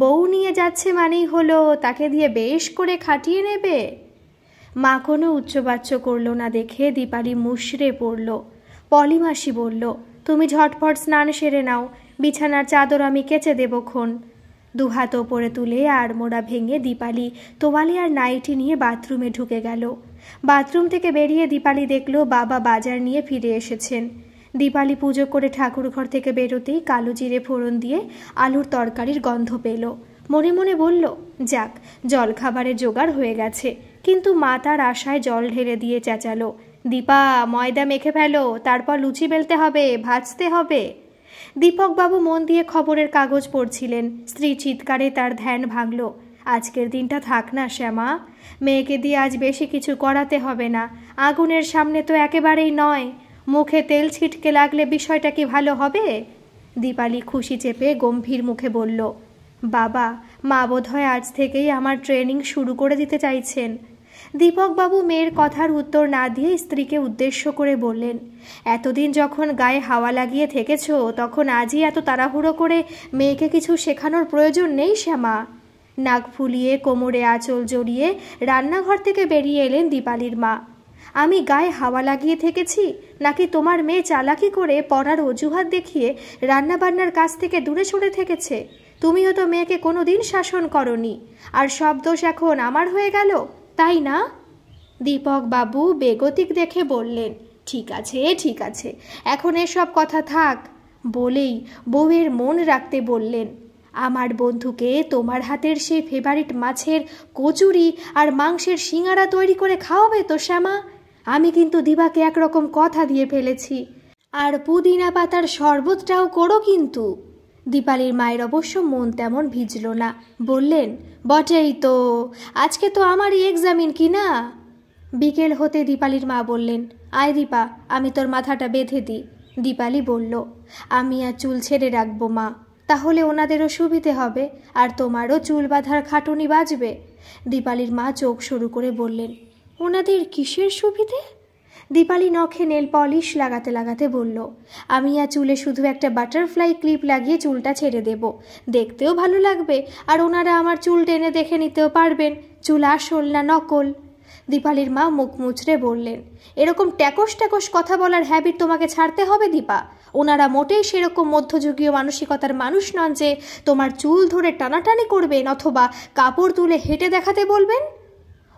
বউ নিয়ে যাচ্ছে মানেই হলো তাকে দিয়ে বেশ করে খাটিয়ে নেবে। মা কোনো উচ্চবাচ্য করল না দেখে দীপালি মুষড়ে পড়ল। পলিমাসি বলল, তুমি ঝটফট স্নান সেরে নাও, বিছানার চাদর আমি কেচে দেবক্ষণ। 2 হাত ওপরে তুলে আড়মোড়া ভেঙে দীপালি তোয়ালে আর নাইটি নিয়ে বাথরুমে ঢুকে গেল। বাথরুম থেকে বেরিয়ে দীপালি দেখল বাবা বাজার নিয়ে ফিরে এসেছেন। দীপালি পুজো করে ঠাকুরঘর থেকে বেরোতেই কালো জিরে ফোড়ন দিয়ে আলুর তরকারির গন্ধ পেল। মনে মনে বলল, যাক, জলখাবারের জোগাড় হয়ে গেছে। কিন্তু মা তার আশায় জল ঢেলে দিয়ে চেঁচালো, দীপা, ময়দা মেখে ফেলো, তারপর লুচি বেলতে হবে, ভাজতে হবে। দীপকবাবু মন দিয়ে খবরের কাগজ পড়ছিলেন। স্ত্রী চিৎকারে তার ধ্যান ভাঙল। আজকের দিনটা থাক না শ্যামা, মেয়েকে দিয়ে আজ বেশি কিছু করাতে হবে না। আগুনের সামনে তো একেবারেই নয়। মুখে তেল ছিটকে লাগলে বিষয়টা কি ভালো হবে? দীপালি খুশি চেপে গম্ভীর মুখে বলল, বাবা, মা বোধহয় আজ থেকেই আমার ট্রেনিং শুরু করে দিতে চাইছেন। দীপকবাবু মেয়ের কথার উত্তর না দিয়ে স্ত্রীকে উদ্দেশ্য করে বললেন, এতদিন যখন গায়ে হাওয়া লাগিয়ে থেকেছ, তখন আজই এত তাড়াহুড়ো করে মেয়েকে কিছু শেখানোর প্রয়োজন নেই শ্যামা। নাক ফুলিয়ে কোমরে আঁচল জড়িয়ে রান্নাঘর থেকে বেরিয়ে এলেন দীপালির মা। আমি গায়ে হাওয়া লাগিয়ে থেকেছি নাকি তোমার মেয়ে চালাকি করে পড়ার অজুহাত দেখিয়ে রান্নাবান্নার কাছ থেকে দূরে সরে থেকেছে? তুমিও তো মেয়েকে কোনো দিন শাসন করনি, আর সব দোষ এখন আমার হয়ে গেল, তাই না? দীপক বাবু বেগতিক দেখে বললেন, ঠিক আছে ঠিক আছে, এখন এসব কথা থাক। বলেই বউয়ের মন রাখতে বললেন, আমার বন্ধুকে তোমার হাতের সেই ফেভারিট মাছের কচুরি আর মাংসের সিঙাড়া তৈরি করে খাওয়াবে তো শ্যামা? আমি কিন্তু দিবাকে একরকম কথা দিয়ে ফেলেছি। আর পুদিনা পাতার শরবতটাও করো কিন্তু। দীপালির মায়ের অবশ্য মন তেমন ভিজল না। বললেন, বটেই তো, আজকে তো আমারই এক্সামিন কি না? বিকেল হতে দীপালির মা বললেন, আয় দীপা, আমি তোর মাথাটা বেঁধে দিই। দীপালি বলল, আমি আর চুল ছেড়ে রাখবো মা, তাহলে ওনাদেরও সুবিধে হবে, আর তোমারও চুল বাঁধার খাটুনি বাজবে। দীপালির মা চোখ শুরু করে বললেন, ওনাদের কিসের সুবিধে? দীপালি নখে নেল পলিশ লাগাতে লাগাতে বলল, আমি আর চুলে শুধু একটা বাটারফ্লাই ক্লিপ লাগিয়ে চুলটা ছেড়ে দেব, দেখতেও ভালো লাগবে, আর ওনারা আমার চুল টেনে দেখে নিতেও পারবেন চুল আসল না নকল। দীপালির মা মুখ মুচড়ে বললেন, এরকম ট্যাকস ট্যাকস কথা বলার হ্যাবিট তোমাকে ছাড়তে হবে দীপা। ওনারা মোটেই সেরকম মধ্যযুগীয় মানসিকতার মানুষ নন যে তোমার চুল ধরে টানাটানি করবেন অথবা কাপড় তুলে হেঁটে দেখাতে বলবেন।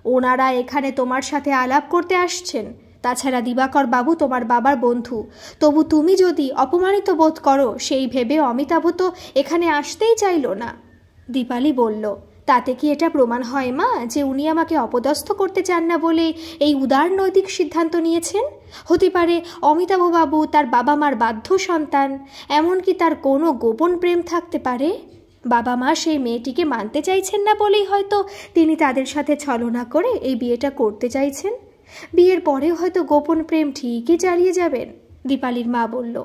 ওনারা এখানে তোমার সাথে আলাপ করতে আসছেন। তাছাড়া দিবাকর বাবু তোমার বাবার বন্ধু, তবু তুমি যদি অপমানিত বোধ করো সেই ভেবে অমিতাভ তো এখানে আসতেই চাইল না। দীপালি বলল, তাতে কি এটা প্রমাণ হয় মা যে উনি আমাকে অপদস্থ করতে চান না বলে এই উদার নৈতিক সিদ্ধান্ত নিয়েছেন? হতে পারে অমিতাভবাবু তার বাবা মার বাধ্য সন্তান, এমনকি তার কোনো গোপন প্রেম থাকতে পারে। বাবা মা সেই মেয়েটিকে মানতে চাইছেন না বলেই হয়তো তিনি তাদের সাথে ছলনা করে এই বিয়েটা করতে চাইছেন। বিয়ের পরেও হয়তো গোপন প্রেম ঠিকই চালিয়ে যাবেন। দীপালির মা বলল,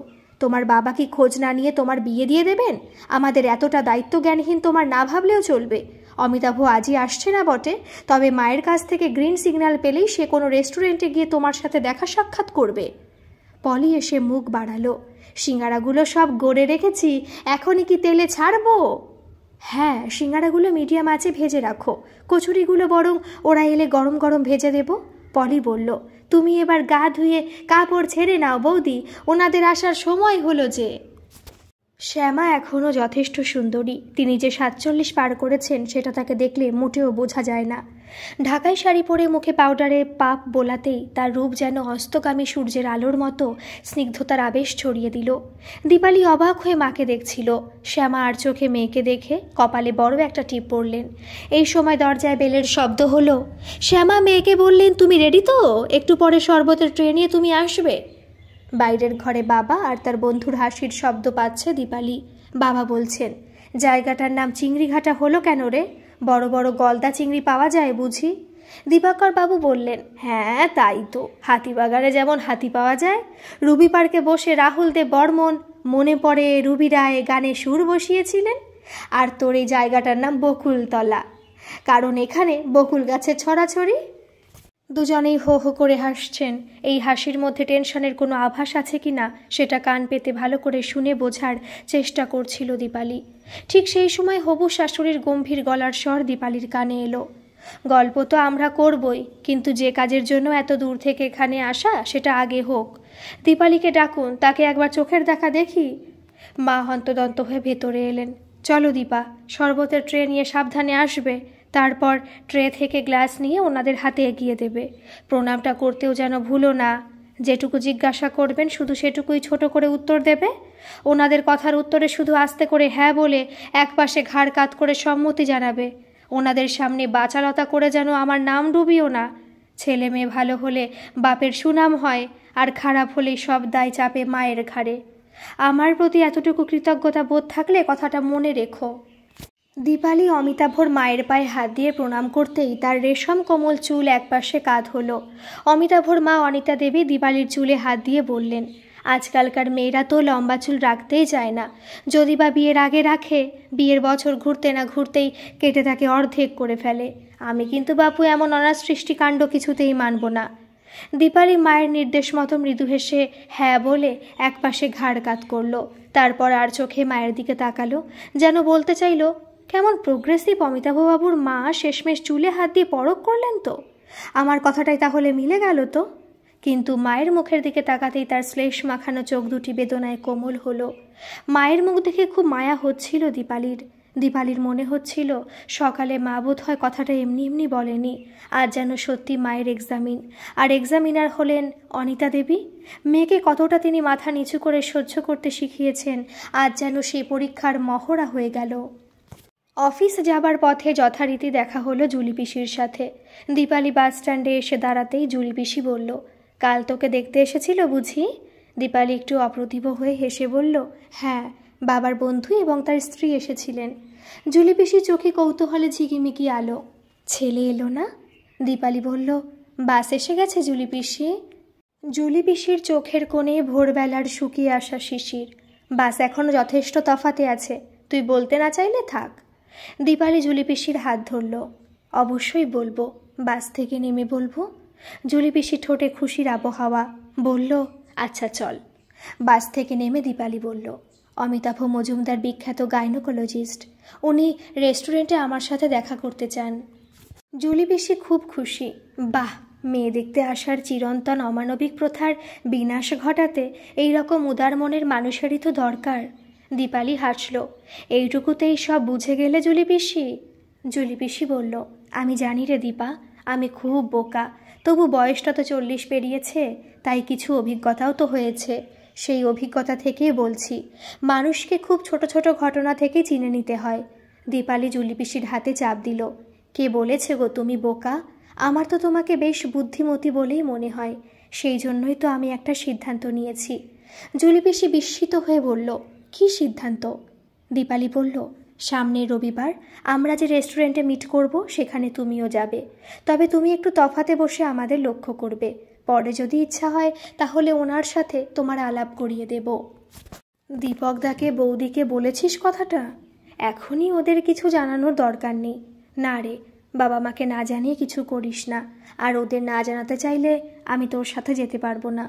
তোমার বাবা কি খোঁজ না নিয়ে তোমার বিয়ে দিয়ে দেবেন? আমাদের এতটা দায়িত্ব জ্ঞানহীন তোমার না ভাবলেও চলবে। অমিতাভ আজই আসছে না বটে, তবে মায়ের কাছ থেকে গ্রিন সিগন্যাল পেলেই সে কোনো রেস্টুরেন্টে গিয়ে তোমার সাথে দেখা সাক্ষাৎ করবে। পলি এসে মুখ বাড়ালো, সিঙ্গারাগুলো সব গড়ে রেখেছি, এখনই কি তেলে ছাড়বো? হ্যাঁ, সিঙ্গারাগুলো মিডিয়াম আঁচে ভেজে রাখো, কচুরিগুলো বরং ওরা এলে গরম গরম ভেজে দেব। পলি বলল, তুমি এবার গা ধুয়ে কাপড় ছেড়ে নাও বৌদি, ওনাদের আসার সময় হলো যে। শ্যামা এখনও যথেষ্ট সুন্দরী। তিনি যে 47 পার করেছেন সেটা তাকে দেখলে মোটেও বোঝা যায় না। ঢাকাই শাড়ি পরে মুখে পাউডারে পাপ বোলাতেই তার রূপ যেন অস্তগামী সূর্যের আলোর মতো স্নিগ্ধতার আবেশ ছড়িয়ে দিল। দীপালি অবাক হয়ে মাকে দেখছিল। শ্যামা আর চোখে মেয়েকে দেখে কপালে বড় একটা টিপ পড়লেন। এই সময় দরজায় বেলের শব্দ হলো। শ্যামা মেয়েকে বললেন, তুমি রেডি তো? একটু পরে শরবতের ট্রে নিয়ে তুমি আসবে। বাইরের ঘরে বাবা আর তার বন্ধুর হাসির শব্দ পাচ্ছে দীপালি। বাবা বলছেন, জায়গাটার নাম চিংড়িঘাটা হলো কেন রে? বড় বড় গলদা চিংড়ি পাওয়া যায় বুঝি? দিবাকর বাবু বললেন, হ্যাঁ তাই তো, হাতিবাগানে যেমন হাতি পাওয়া যায়। রুবি পার্কে বসে রাহুল দেব বর্মন, মনে পড়ে রুবি রায় গানে সুর বসিয়েছিলেন। আর তোর এই জায়গাটার নাম বকুলতলা। কারণ এখানে বকুল গাছের ছড়াছড়ি। দুজনেই হো হো করে হাসছেন। এই হাসির মধ্যে টেনশনের কোনো আভাস আছে কি না সেটা কান পেতে ভালো করে শুনে বোঝার চেষ্টা করছিল দীপালি। ঠিক সেই সময় হবু শাশুড়ির গম্ভীর গলার স্বর দীপালির কানে এলো। গল্প তো আমরা করবই, কিন্তু যে কাজের জন্য এত দূর থেকে এখানে আসা সেটা আগে হোক। দীপালিকে ডাকুন, তাকে একবার চোখের দেখা দেখি। মা হন্তদন্ত হয়ে ভেতরে এলেন। চলো দীপা, শরবতের ট্রে নিয়ে সাবধানে আসবে। তারপর ট্রে থেকে গ্লাস নিয়ে ওনাদের হাতে এগিয়ে দেবে। প্রণামটা করতেও যেন ভুলো না। যেটুকু জিজ্ঞাসা করবেন শুধু সেটুকুই ছোট করে উত্তর দেবে। ওনাদের কথার উত্তরে শুধু আস্তে করে হ্যাঁ বলে একপাশে ঘাড় কাত করে সম্মতি জানাবে। ওনাদের সামনে বাচালতা করে যেন আমার নাম ডুবিও না। ছেলে মেয়ে ভালো হলে বাপের সুনাম হয়, আর খারাপ হলে সব দায় চাপে মায়ের ঘাড়ে। আমার প্রতি এতটুকু কৃতজ্ঞতা বোধ থাকলে কথাটা মনে রেখো। দীপালি অমিতাভর মায়ের পায়ে হাত দিয়ে প্রণাম করতেই তার রেশম কোমল চুল একপাশে কাঁধ হলো। অমিতাভর মা অনিতা দেবী দীপালির চুলে হাত দিয়ে বললেন, আজকালকার মেয়েরা তো লম্বা চুল রাখতেই চায় না। যদি বা বিয়ের আগে রাখে, বিয়ের বছর ঘুরতে না ঘুরতেই কেটে তাকে অর্ধেক করে ফেলে। আমি কিন্তু বাপু এমন অনাথ সৃষ্টিকাণ্ড কিছুতেই মানব না। দীপালি মায়ের নির্দেশ মতো মৃদু হেসে হ্যাঁ বলে একপাশে ঘাড় কাত করল। তারপর আর চোখে মায়ের দিকে তাকালো, যেন বলতে চাইল, কেমন প্রোগ্রেসিভ অমিতাভবাবুর মা, শেষমেশ চুলে হাত দিয়ে পরখ করলেন তো। আমার কথাটাই তাহলে মিলে গেল তো। কিন্তু মায়ের মুখের দিকে তাকাতেই তার শ্লেষ মাখানো চোখ দুটি বেদনায় কোমল হলো। মায়ের মুখ দেখে খুব মায়া হচ্ছিল দীপালির মনে হচ্ছিল সকালে মা বোধ হয় কথাটা এমনি এমনি বলেনি। আজ যেন সত্যি মায়ের এক্সামিন, আর এক্সামিনার হলেন অনিতা দেবী। মেয়েকে কতটা তিনি মাথা নিচু করে সহ্য করতে শিখিয়েছেন, আজ যেন সেই পরীক্ষার মহড়া হয়ে গেল। অফিস যাবার পথে যথারীতি দেখা হলো জুলি পিসির সাথে। দীপালি বাস স্ট্যান্ডে এসে দাঁড়াতেই জুলি পিসি বলল, কাল তোকে দেখতে এসেছিল বুঝি? দীপালি একটু অপ্রতিভ হয়ে হেসে বলল, হ্যাঁ, বাবার বন্ধু এবং তার স্ত্রী এসেছিলেন। জুলি পিসির চোখে কৌতূহলে ঝিকিমিকি আলো। ছেলে এলো না? দীপালি বলল, বাস এসে গেছে জুলি পিসি। জুলি পিসির চোখের কোণে ভোরবেলার শুকিয়ে আসা শিশির। বাস এখনও যথেষ্ট তফাতে আছে, তুই বলতে না চাইলে থাক। দীপালি জুলি পিসির হাত ধরল। অবশ্যই বলবো, বাস থেকে নেমে বলবো। জুলি পিসি ঠোঁটে খুশির আবহাওয়া, বলল, আচ্ছা চল। বাস থেকে নেমে দীপালি বলল, অমিতাভ মজুমদার বিখ্যাত গাইনোকোলজিস্ট, উনি রেস্টুরেন্টে আমার সাথে দেখা করতে চান। জুলি পিসি খুব খুশি। বাহ, মেয়ে দেখতে আসার চিরন্তন অমানবিক প্রথার বিনাশ ঘটাতে এই রকম উদার মনের মানুষেরই তো দরকার। দীপালি হাসল। এইটুকুতেই সব বুঝে গেলে জুলি পিসি? জুলি পিসি বলল, আমি জানি রে দীপা, আমি খুব বোকা, তবু বয়সটা তো 40 পেরিয়েছে, তাই কিছু অভিজ্ঞতাও তো হয়েছে। সেই অভিজ্ঞতা থেকেই বলছি, মানুষকে খুব ছোট ছোট ঘটনা থেকে চিনে নিতে হয়। দীপালি জুলি পিসির হাতে চাপ দিল। কে বলেছে গো তুমি বোকা? আমার তো তোমাকে বেশ বুদ্ধিমতী বলেই মনে হয়, সেই জন্যই তো আমি একটা সিদ্ধান্ত নিয়েছি। জুলি পিসি বিস্মিত হয়ে বলল, কী সিদ্ধান্ত? দীপালি বলল, সামনের রবিবার আমরা যে রেস্টুরেন্টে মিট করব সেখানে তুমিও যাবে, তবে তুমি একটু তফাতে বসে আমাদের লক্ষ্য করবে। পরে যদি ইচ্ছা হয় তাহলে ওনার সাথে তোমার আলাপ করিয়ে দেব। দীপকদাকে বৌদিকে বলেছিস কথাটা? এখনই ওদের কিছু জানানোর দরকার নেই। না রে, বাবা মাকে না জানিয়ে কিছু করিস না, আর ওদের না জানাতে চাইলে আমি তোর সাথে যেতে পারবো না।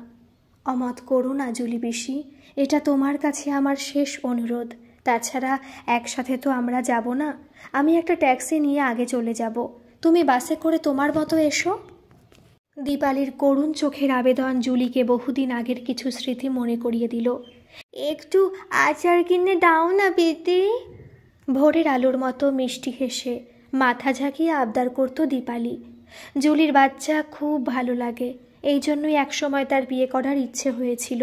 অমত করো না জুলি পিসি, এটা তোমার কাছে আমার শেষ অনুরোধ। তাছাড়া একসাথে তো আমরা যাব না, আমি একটা ট্যাক্সি নিয়ে আগে চলে যাব, তুমি বাসে করে তোমার মতো এসো। দীপালির করুণ চোখের আবেদন জুলিকে বহুদিন আগের কিছু স্মৃতি মনে করিয়ে দিল। একটু আচার কিনে দাও না পেতে। ভোরের আলোর মতো মিষ্টি হেসে মাথা ঝাঁকিয়ে আবদার করত দীপালি। জুলির বাচ্চা খুব ভালো লাগে, এই জন্যই একসময় তার বিয়ে করার ইচ্ছে হয়েছিল।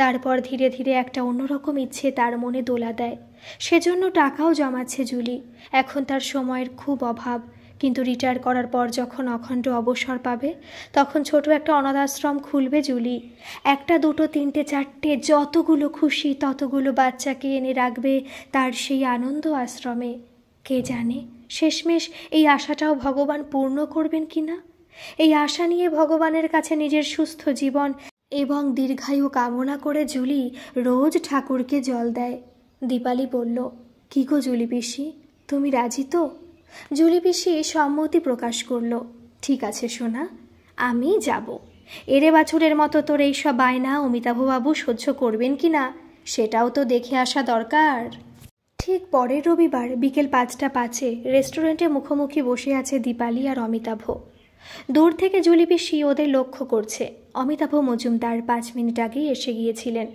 তারপর ধীরে ধীরে একটা অন্যরকম ইচ্ছে তার মনে দোলা দেয়। সেজন্য টাকাও জমাচ্ছে জুলি। এখন তার সময়ের খুব অভাব, কিন্তু রিটায়ার করার পর যখন অখণ্ড অবসর পাবে তখন ছোট একটা অনাথ আশ্রম খুলবে জুলি। একটা, দুটো, তিনটে, চারটে, যতগুলো খুশি ততগুলো বাচ্চাকে এনে রাখবে তার সেই আনন্দ আশ্রমে। কে জানে শেষমেশ এই আশাটাও ভগবান পূর্ণ করবেন কিনা। এই আশা নিয়ে ভগবানের কাছে নিজের সুস্থ জীবন এবং দীর্ঘায়ু কামনা করে জুলি রোজ ঠাকুরকে জল দেয়। দীপালি বলল, কী গো জুলি পিসি, তুমি রাজি তো? জুলি পিসি সম্মতি প্রকাশ করল। ঠিক আছে সোনা, আমি যাব। এরে বাছুরের মতো তোর এইসব বায়না অমিতাভবাবু সহ্য করবেন কি না সেটাও তো দেখে আসা দরকার। ঠিক পরের রবিবার বিকেল 5:05 রেস্টুরেন্টে মুখোমুখি বসে আছে দীপালি আর অমিতাভ। দূর থেকে জুলি পিসি ওদের লক্ষ্য করছে। অমিতাভ মজুমদার 5 মিনিট আগেই এসে গিয়েছিলেন।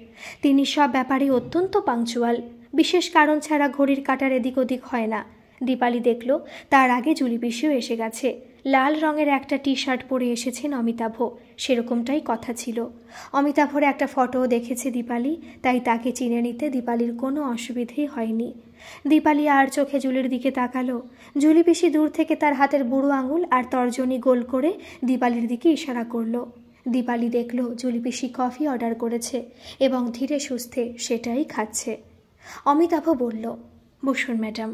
তিনি সব ব্যাপারে অত্যন্ত পাংচুয়াল। বিশেষ কারণ ছাড়া ঘড়ির কাঁটার এদিক ওদিক হয় না। দীপালি দেখল তার আগে জুলি পিসিও এসে গেছে। লাল রঙের একটা টি-শার্ট পরে এসেছেন অমিতাভ, সেরকমটাই কথা ছিল। অমিতাভর একটা ফটোও দেখেছে দীপালি, তাই তাকে চিনে নিতে দীপালির কোনো অসুবিধেই হয়নি। দীপালি আর চোখে জুলির দিকে তাকালো। জুলি পিসি দূর থেকে তার হাতের বুড়ো আঙুল আর তর্জনী গোল করে দীপালির দিকে ইশারা করলো। দীপালি দেখল জুলি পিসি কফি অর্ডার করেছে এবং ধীরে সুস্থে সেটাই খাচ্ছে। অমিতাভ বলল, বসুন ম্যাডাম,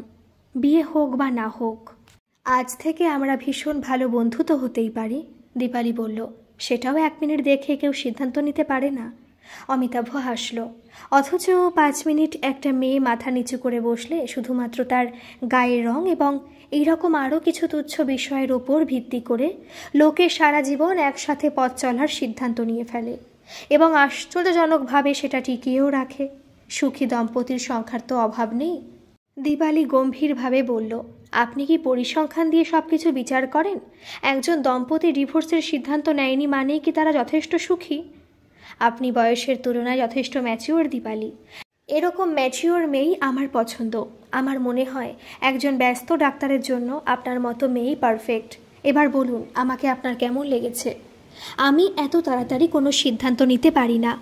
বিয়ে হোক বা না হোক আজ থেকে আমরা ভীষণ ভালো বন্ধু তো হতেই পারি। দীপালি বলল, সেটাও 1 মিনিট দেখে কেউ সিদ্ধান্ত নিতে পারে না। অমিতাভ হাসল। অথচ 5 মিনিট একটা মেয়ে মাথা নিচু করে বসলে শুধুমাত্র তার গায়ের রং এবং এইরকম আরও কিছু তুচ্ছ বিষয়ের ওপর ভিত্তি করে লোকে সারা জীবন একসাথে পথ চলার সিদ্ধান্ত নিয়ে ফেলে এবং আশ্চর্যজনকভাবে সেটা টিকিয়েও রাখে। সুখী দম্পতির সংখ্যার তো অভাব নেই। দীপালি গম্ভীরভাবে বলল, আপনি কি পরিসংখ্যান দিয়ে সব কিছু বিচার করেন? একজন দম্পতি ডিভোর্সের সিদ্ধান্ত নেয়নি মানেই কি তারা যথেষ্ট সুখী? আপনি বয়সের তুলনায় যথেষ্ট ম্যাচিওর দীপালি। এরকম ম্যাচিওর মেয়েই আমার পছন্দ। আমার মনে হয় একজন ব্যস্ত ডাক্তারের জন্য আপনার মতো মেয়েই পারফেক্ট। এবার বলুন আমাকে আপনার কেমন লেগেছে? আমি এত তাড়াতাড়ি কোনো সিদ্ধান্ত নিতে পারি না।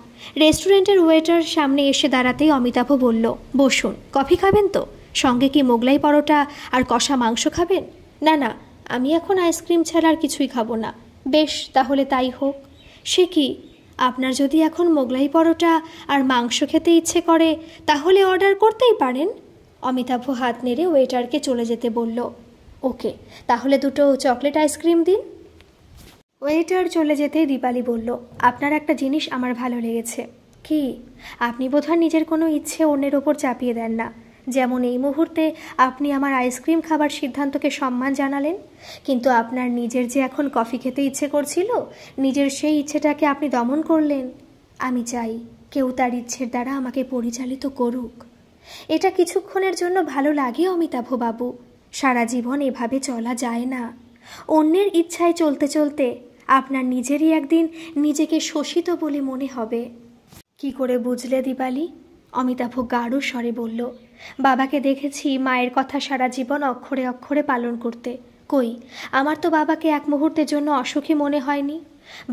রেস্টুরেন্টের ওয়েটার সামনে এসে দাঁড়াতেই অমিতাভ বলল, বসুন। কফি খাবেন তো? সঙ্গে কি মোগলাই পরোটা আর কষা মাংস খাবেন? না না, আমি এখন আইসক্রিম ছাড়া আর কিছুই খাবো না। বেশ, তাহলে তাই হোক। সে কি, আপনার যদি এখন মোগলাই পরোটা আর মাংস খেতে ইচ্ছে করে তাহলে অর্ডার করতেই পারেন। অমিতাভ হাত নেড়ে ওয়েটারকে চলে যেতে বলল। ওকে, তাহলে 2টো চকলেট আইসক্রিম দিন। ওয়েটার চলে যেতেই দীপালি বলল, আপনার একটা জিনিস আমার ভালো লেগেছে। কি? আপনি বোধহয় নিজের কোনো ইচ্ছে অন্যের ওপর চাপিয়ে দেন না। যেমন এই মুহূর্তে আপনি আমার আইসক্রিম খাবার সিদ্ধান্তকে সম্মান জানালেন, কিন্তু আপনার নিজের যে এখন কফি খেতে ইচ্ছে করছিল, নিজের সেই ইচ্ছেটাকে আপনি দমন করলেন। আমি চাই কেউ তার ইচ্ছের দ্বারা আমাকে পরিচালিত করুক। এটা কিছুক্ষণের জন্য ভালো লাগে অমিতাভ বাবু, সারা জীবন এভাবে চলা যায় না। অন্যের ইচ্ছায় চলতে চলতে আপনার নিজেরই একদিন নিজেকে শোষিত বলে মনে হবে। কি করে বুঝলে দীপালি? অমিতাভ গাঢ় স্বরে বলল, বাবাকে দেখেছি মায়ের কথা সারা জীবন অক্ষরে অক্ষরে পালন করতে। কই, আমার তো বাবাকে এক মুহূর্তের জন্য অসুখী মনে হয়নি।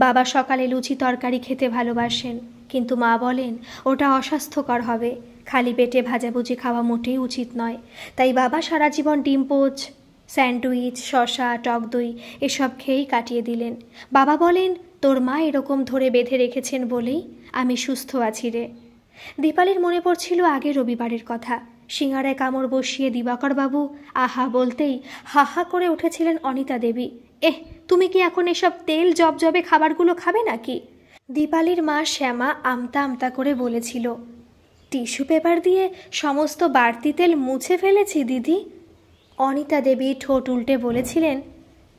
বাবা সকালে লুচি তরকারি খেতে ভালোবাসেন, কিন্তু মা বলেন ওটা অস্বাস্থ্যকর হবে, খালি পেটে ভাজাভুজি খাওয়া মোটেই উচিত নয়। তাই বাবা সারা জীবন ডিম পোচ, স্যান্ডউইচ, শসা, টক দই এসব খেয়েই কাটিয়ে দিলেন। বাবা বলেন, তোর মা এরকম ধরে বেঁধে রেখেছেন বলেই আমি সুস্থ আছি রে। দীপালির মনে পড়ছিল আগের রবিবারের কথা। সিঙ্গারায় কামড় বসিয়ে দিবাকরবাবু আহা বলতেই হাহা করে উঠেছিলেন অনিতা দেবী। তুমি কি এখন এসব তেল জবজবে খাবারগুলো খাবে নাকি? দীপালির মা শ্যামা আমতা আমতা করে বলেছিল, টিস্যু পেপার দিয়ে সমস্ত বাড়তি তেল মুছে ফেলেছি দিদি। অনিতা দেবী ঠোঁট উল্টে বলেছিলেন,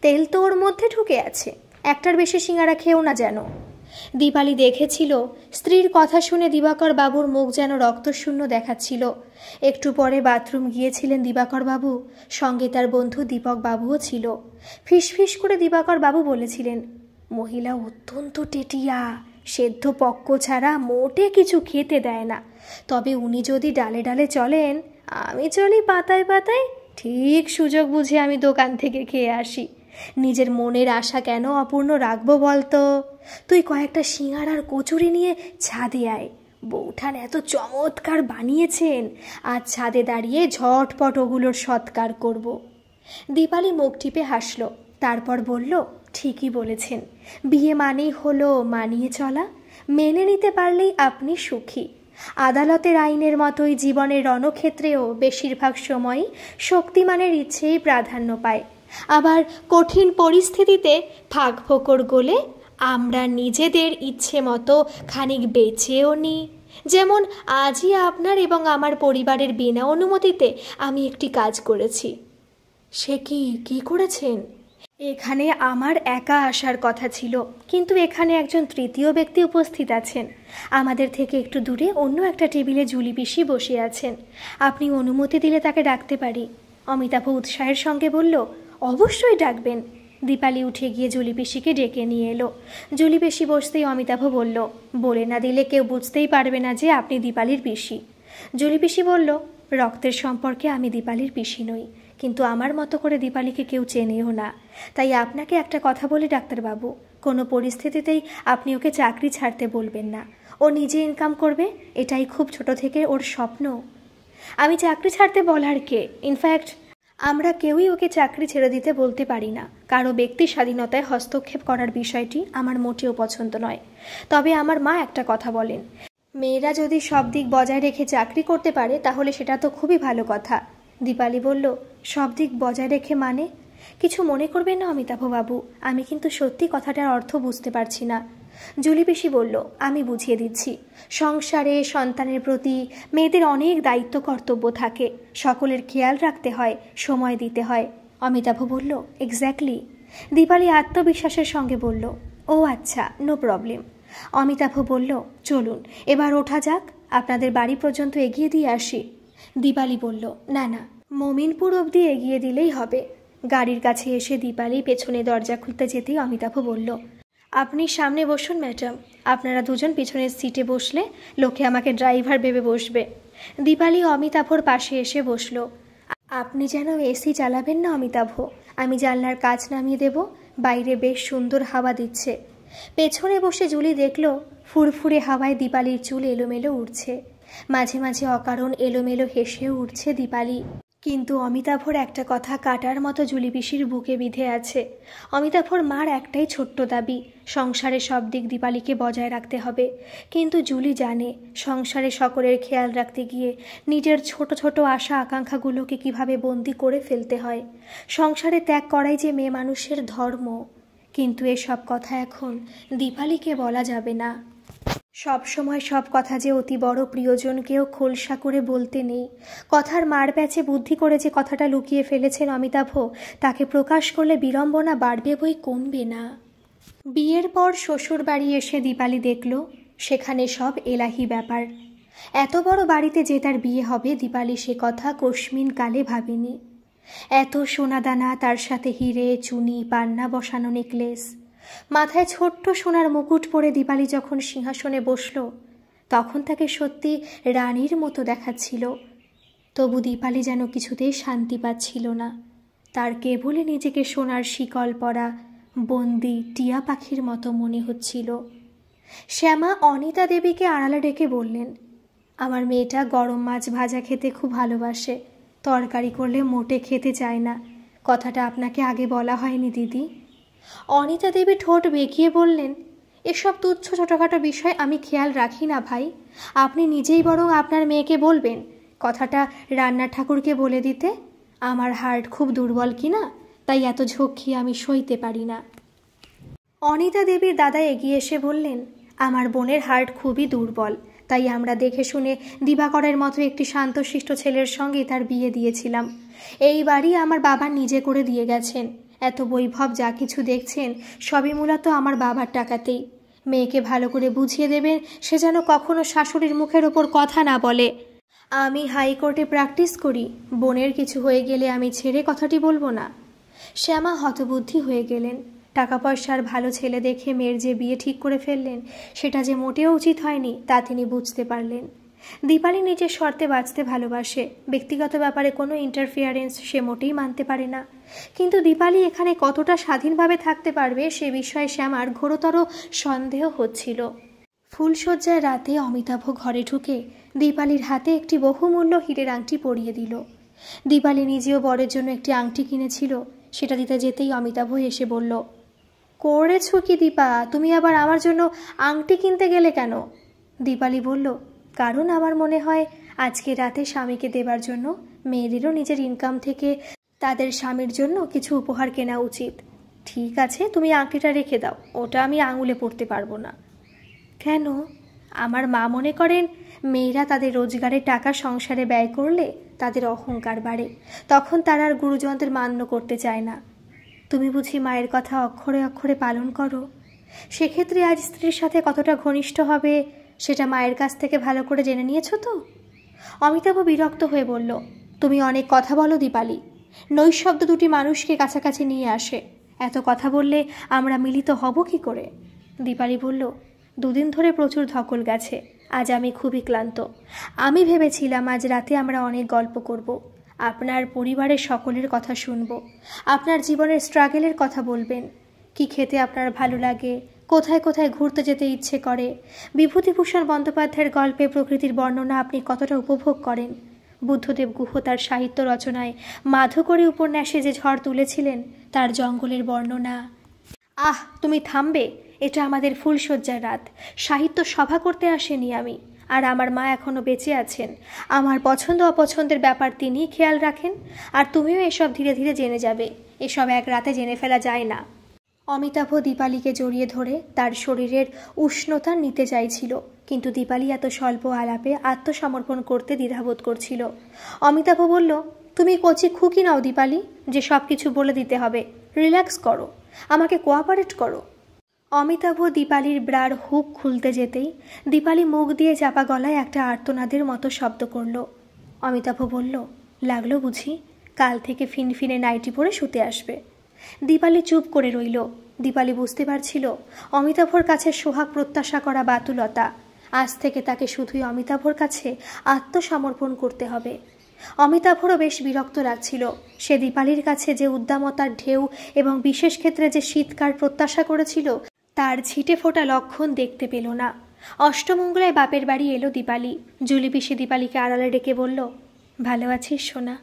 তেল তো ওর মধ্যে ঢুকে আছে, একটার বেশি সিঙ্গারা খেও না যেন। দীপালি দেখেছিল স্ত্রীর কথা শুনে দিবাকর বাবুর মুখ যেন রক্তশূন্য দেখাচ্ছিল। একটু পরে বাথরুম গিয়েছিলেন দিবাকর বাবু, সঙ্গে তার বন্ধু দীপক বাবুও ছিল। ফিসফিস করে দিবাকর বাবু বলেছিলেন, মহিলা অত্যন্ত টেটিয়া, সেদ্ধ পক্ক ছাড়া মোটে কিছু খেতে দেয় না। তবে উনি যদি ডালে ডালে চলেন, আমি চলি পাতায় পাতায়, ঠিক সুযোগ বুঝে আমি দোকান থেকে খেয়ে আসি। নিজের মনের আশা কেন অপূর্ণ রাখবো বলতো? তুই কয়েকটা সিঙ্গারার কচুরি নিয়ে ছাদে আয়, বৌঠান এত চমৎকার বানিয়েছেন, আজ ছাদে দাঁড়িয়ে ঝটপট ওগুলোর সৎকার করব। দীপালি মুখ টিপে হাসল, তারপর বলল, ঠিকই বলেছেন, বিয়ে মানেই হলো মানিয়ে চলা, মেনে নিতে পারলেই আপনি সুখী। আদালতের আইনের মতোই জীবনের রণক্ষেত্রেও বেশিরভাগ সময়ই শক্তিমানের ইচ্ছেই প্রাধান্য পায়। আবার কঠিন পরিস্থিতিতে ফাঁক ফোকর গলে আমরা নিজেদের ইচ্ছে মতো খানিক বেঁচেও নিই। যেমন আজই আপনার এবং আমার পরিবারের বিনা অনুমতিতে আমি একটি কাজ করেছি। সে কি করেছেন? এখানে আমার একা আসার কথা ছিল, কিন্তু এখানে একজন তৃতীয় ব্যক্তি উপস্থিত আছেন। আমাদের থেকে একটু দূরে অন্য একটা টেবিলে জুলি পিসি বসে আছেন। আপনি অনুমতি দিলে তাকে ডাকতে পারি। অমিতাভ উৎসাহের সঙ্গে বলল, অবশ্যই ডাকবেন। দীপালি উঠে গিয়ে জুলি পিসিকে ডেকে নিয়ে এলো। জুলি পিসি বসতেই অমিতাভ বলল, বলে না দিলে কেউ বুঝতেই পারবে না যে আপনি দীপালির পিসি। জুলি পিসি বলল, রক্তের সম্পর্কে আমি দীপালির পিসি নই, কিন্তু আমার মতো করে দীপালিকে কেউ চেনেও না। তাই আপনাকে একটা কথা বলি ডাক্তারবাবু, কোনো পরিস্থিতিতেই আপনি ওকে চাকরি ছাড়তে বলবেন না। ও নিজে ইনকাম করবে, এটাই খুব ছোট থেকে ওর স্বপ্ন। আমি চাকরি ছাড়তে বলার কে? ইনফ্যাক্ট আমরা কেউই ওকে চাকরি ছেড়ে দিতে বলতে পারি না। কারো ব্যক্তি স্বাধীনতায় হস্তক্ষেপ করার বিষয়টি আমার মোটেও পছন্দ নয়। তবে আমার মা একটা কথা বলেন, মেয়েরা যদি সব দিক বজায় রেখে চাকরি করতে পারে তাহলে সেটা তো খুবই ভালো কথা। দীপালি বলল, সব দিক বজায় রেখে মানে? কিছু মনে করবেন না অমিতাভবাবু, আমি কিন্তু সত্যি কথাটার অর্থ বুঝতে পারছি না। জুলি পিসি বলল, আমি বুঝিয়ে দিচ্ছি। সংসারে সন্তানের প্রতি মেয়েদের অনেক দায়িত্ব কর্তব্য থাকে, সকলের খেয়াল রাখতে হয়, সময় দিতে হয়। অমিতাভ বলল, এক্স্যাক্টলি। দীপালি আত্মবিশ্বাসের সঙ্গে বলল, ও আচ্ছা, নো প্রবলেম। অমিতাভ বলল, চলুন এবার ওঠা যাক, আপনাদের বাড়ি পর্যন্ত এগিয়ে দিয়ে আসি। দীপালি বলল, না না, মমিনপুর অবধি এগিয়ে দিলেই হবে। গাড়ির কাছে এসে দীপালি পেছনে দরজা খুলতে যেতেই অমিতাভ বলল, আপনি সামনে বসুন ম্যাডাম, আপনারা দুজন পিছনের সিটে বসলে লোকে আমাকে ড্রাইভার ভেবে বসবে। দীপালি অমিতাভর পাশে এসে বসল। আপনি যেন এসি চালাবেন না অমিতাভ, আমি জানলার কাচ নামিয়ে দেব, বাইরে বেশ সুন্দর হাওয়া দিচ্ছে। পেছনে বসে জুলি দেখল ফুরফুরে হাওয়ায় দীপালির চুল এলোমেলো উঠছে, মাঝে মাঝে অকারণ এলোমেলো হেসেও উঠছে দীপালি। কিন্তু অমিতাভর একটা কথা কাটার মতো জুলি পিসির বুকে বিঁধে আছে। অমিতাভর মার একটাই ছোট্ট দাবি, সংসারে সব দিক দীপালিকে বজায় রাখতে হবে। কিন্তু জুলি জানে সংসারে সকলের খেয়াল রাখতে গিয়ে নিজের ছোট ছোট আশা আকাঙ্ক্ষাগুলোকে কিভাবে বন্দি করে ফেলতে হয়। সংসারে ত্যাগ করাই যে মেয়ে মানুষের ধর্ম। কিন্তু এসব কথা এখন দীপালিকে বলা যাবে না। সব সময় সব কথা যে অতি বড় প্রিয়জনকেও খোলসা করে বলতে নেই। কথার মার প্যাচে বুদ্ধি করে যে কথাটা লুকিয়ে ফেলেছেন অমিতাভ, তাকে প্রকাশ করলে বিড়ম্বনা বাড়বে বই কমবে না। বিয়ের পর শ্বশুর বাড়ি এসে দীপালি দেখল সেখানে সব এলাহি ব্যাপার। এত বড় বাড়িতে যে তার বিয়ে হবে দীপালি সে কথা কস্মিন কালে ভাবেনি। এত সোনাদানা, তার সাথে হিরে, চুনি, পান্না বসানো নেকলেস, মাথায় ছোট্ট সোনার মুকুট পরে দীপালি যখন সিংহাসনে বসল তখন তাকে সত্যি রানীর মতো দেখাচ্ছিল। তবু দীপালি যেন কিছুতেই শান্তি পাচ্ছিল না। তার কেবলই নিজেকে সোনার শিকল পরা বন্দি টিয়া পাখির মতো মনে হচ্ছিল। শ্যামা অনিতা দেবীকে আড়ালে ডেকে বললেন, আমার মেয়েটা গরম মাছ ভাজা খেতে খুব ভালোবাসে, তরকারি করলে মোটে খেতে চায় না। কথাটা আপনাকে আগে বলা হয়নি দিদি। অনিতা দেবী ঠোঁট বেঁকিয়ে বললেন, এসব তুচ্ছ ছোটোখাটো বিষয় আমি খেয়াল রাখি না ভাই, আপনি নিজেই বরং আপনার মেয়েকে বলবেন কথাটা রান্নার ঠাকুরকে বলে দিতে। আমার হার্ট খুব দুর্বল কিনা, তাই এত ঝক্কি আমি সইতে পারি না। অনিতা দেবীর দাদা এগিয়ে এসে বললেন, আমার বোনের হার্ট খুবই দুর্বল, তাই আমরা দেখে শুনে দিবাকরের মতো একটি শান্তশিষ্ট ছেলের সঙ্গে তার বিয়ে দিয়েছিলাম। এই বাড়ি আমার বাবা নিজে করে দিয়ে গেছেন। এত বৈভব যা কিছু দেখছেন সবই মূলত আমার বাবার টাকাতেই। মেয়েকে ভালো করে বুঝিয়ে দেবেন সে যেন কখনো শাশুড়ির মুখের ওপর কথা না বলে। আমি হাইকোর্টে প্র্যাকটিস করি, বোনের কিছু হয়ে গেলে আমি ছেড়ে কথাটি বলবো না। শ্যামা হতবুদ্ধি হয়ে গেলেন। টাকা পয়সার ভালো ছেলে দেখে মেয়ের যে বিয়ে ঠিক করে ফেললেন সেটা যে মোটেও উচিত হয়নি তা তিনি বুঝতে পারলেন। দীপালি নিজের শর্তে বাঁচতে ভালোবাসে, ব্যক্তিগত ব্যাপারে কোনো ইন্টারফিয়ারেন্স সে মোটেই মানতে পারে না। কিন্তু দীপালি এখানে কতটা স্বাধীনভাবে থাকতে পারবে সে বিষয়ে শ্যামার ঘোরতর সন্দেহ হচ্ছিল। ফুলশয্যার রাতে অমিতাভ ঘরে ঢুকে দীপালির হাতে একটি বহুমূল্য হীরের আংটি পরিয়ে দিল। দীপালি নিজেও বরের জন্য একটি আংটি কিনেছিল, সেটা দিতে যেতেই অমিতাভ এসে বলল, করেছ কি দীপা, তুমি আবার আমার জন্য আংটি কিনতে গেলে কেন? দীপালি বলল, কারণ আমার মনে হয় আজকে রাতে স্বামীকে দেবার জন্য মেয়েদেরও নিজের ইনকাম থেকে তাদের স্বামীর জন্য কিছু উপহার কেনা উচিত। ঠিক আছে, তুমি আংটিটা রেখে দাও, ওটা আমি আঙুলে পরতে পারবো না। কেন? আমার মা মনে করেন মেয়েরা তাদের রোজগারের টাকা সংসারে ব্যয় করলে তাদের অহংকার বাড়ে, তখন তারা আর গুরুজনদের মান্য করতে চায় না। তুমি বুঝি মায়ের কথা অক্ষরে অক্ষরে পালন করো? সেক্ষেত্রে আজ স্ত্রীর সাথে কতটা ঘনিষ্ঠ হবে সেটা মায়ের কাছ থেকে ভালো করে জেনে নিয়েছো তো? অমিতাভ বিরক্ত হয়ে বলল, তুমি অনেক কথা বলো দীপালি। নৈশব্দ দুটি মানুষকে কাছাকাছি নিয়ে আসে। এত কথা বললে আমরা মিলিত হব কি করে? দীপালি বলল, দুদিন ধরে প্রচুর ধকল গেছে, আজ আমি খুবই ক্লান্ত। আমি ভেবেছিলাম আজ রাতে আমরা অনেক গল্প করব, আপনার পরিবারের সকলের কথা শুনব, আপনার জীবনের স্ট্রাগলের কথা বলবেন, কি খেতে আপনার ভালো লাগে, কোথায় কোথায় ঘুরতে যেতে ইচ্ছে করে, বিভূতিভূষণ বন্দ্যোপাধ্যায়ের গল্পে প্রকৃতির বর্ণনা আপনি কতটা উপভোগ করেন, বুদ্ধদেব গুহ তার সাহিত্য রচনায় মাধুকরী উপন্যাসে যে ঝড় তুলেছিলেন তার জঙ্গলের বর্ণনা। আহ, তুমি থামবে? এটা আমাদের ফুলশয্যার রাত, সাহিত্য সভা করতে আসেনি আমি। আর আমার মা এখনও বেঁচে আছেন, আমার পছন্দ অপছন্দের ব্যাপার তিনিই খেয়াল রাখেন। আর তুমিও এসব ধীরে ধীরে জেনে যাবে, এসব এক রাতে জেনে ফেলা যায় না। অমিতাভ দীপালিকে জড়িয়ে ধরে তার শরীরের উষ্ণতা নিতে চাইছিল, কিন্তু দীপালি এত স্বল্প আলাপে আত্মসমর্পণ করতে দ্বিধাবোধ করছিল। অমিতাভ বলল, তুমি কচি খুকি নাও দীপালি, যে সব কিছু বলে দিতে হবে। রিল্যাক্স করো, আমাকে কোঅপারেট করো। অমিতাভ দীপালির ব্রার হুক খুলতে যেতেই দীপালি মুখ দিয়ে চাপা গলায় একটা আর্তনাদের মতো শব্দ করল। অমিতাভ বলল, লাগলো বুঝি? কাল থেকে ফিনফিনে নাইটি পরে শুতে আসবে। দীপালি চুপ করে রইল। দীপালি বুঝতে পারছিল অমিতাভর কাছে সোহাগ প্রত্যাশা করা বাতুলতা। আজ থেকে তাকে শুধুই অমিতাভর কাছে আত্মসমর্পণ করতে হবে। অমিতাভরও বেশ বিরক্ত লাগছিল। সে দীপালির কাছে যে উদ্দামতার ঢেউ এবং বিশেষ ক্ষেত্রে যে শীতকার প্রত্যাশা করেছিল তার ছিটে ফোটা লক্ষণ দেখতে পেল না। অষ্টমঙ্গলায় বাপের বাড়ি এলো দীপালি। জুলি পিসি দীপালিকে আড়ালে ডেকে বলল, ভালো আছিস সোনা?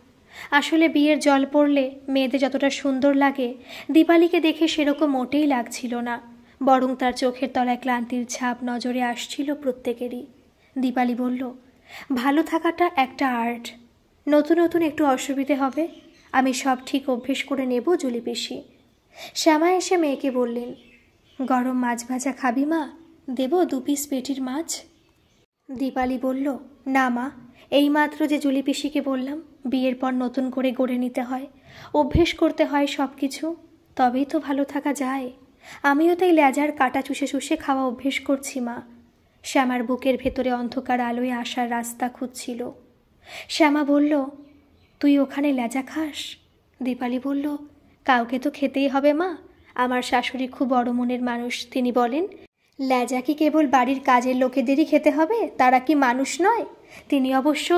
আসলে বিয়ের জল পড়লে মেয়েদের যতটা সুন্দর লাগে দীপালিকে দেখে সেরকম মোটেই লাগছিল না, বরং তার চোখের তলায় ক্লান্তির ছাপ নজরে আসছিল প্রত্যেকেরই। দীপালি বলল, ভালো থাকাটা একটা আর্ট, নতুন নতুন একটু অসুবিধে হবে, আমি সব ঠিক অভ্যেস করে নেব জুলি পিসি। শ্যামা এসে মেয়েকে বললেন, গরম মাছ ভাজা খাবি মা? দেব 2 পিস পেটির মাছ? দীপালি বলল, না মা, এইমাত্র যে জুলি পিসিকে বললাম বিয়ের পর নতুন করে গড়ে নিতে হয়, অভ্যেস করতে হয় সব কিছু, তবেই তো ভালো থাকা যায়। আমিও তাই লেজার কাটা চুষে চুষে খাওয়া অভ্যেস করছি মা। শ্যামার বুকের ভেতরে অন্ধকার আলোয় আসার রাস্তা খুঁজছিল। শ্যামা বলল, তুই ওখানে লেজা খাস? দীপালি বলল, কাউকে তো খেতেই হবে মা, আমার শাশুড়ি খুব বড় মনের মানুষ, তিনি বলেন লেজা কি কেবল বাড়ির কাজের লোকেদেরই খেতে হবে, তারা কি মানুষ নয়? তিনি অবশ্য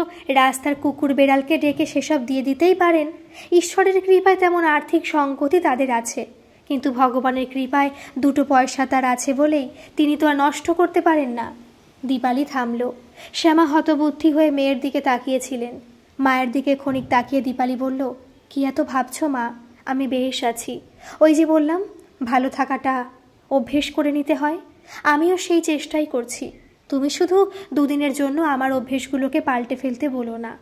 রাস্তার কুকুর বেড়ালকে ডেকে সেসব দিয়ে দিতেই পারেন। ঈশ্বরের কৃপায় তেমন আর্থিক সংকটই তাদের আছে, কিন্তু ভগবানের কৃপায় 2 পয়সা তার আছে বলেই তিনি তো আর নষ্ট করতে পারেন না। দীপালি থামল। শ্যামা হতবুদ্ধি হয়ে মেয়ের দিকে তাকিয়েছিলেন। মায়ের দিকে ক্ষণিক তাকিয়ে দীপালি বলল, কি এত ভাবছ মা? আমি বেশ আছি। ওই যে বললাম ভালো থাকাটা অভ্যেস করে নিতে হয়, আমিও সেই চেষ্টাই করছি। তুমি শুধু 2 দিনের জন্য আমার অভ্যেসগুলোকে পাল্টে ফেলতে বলো না।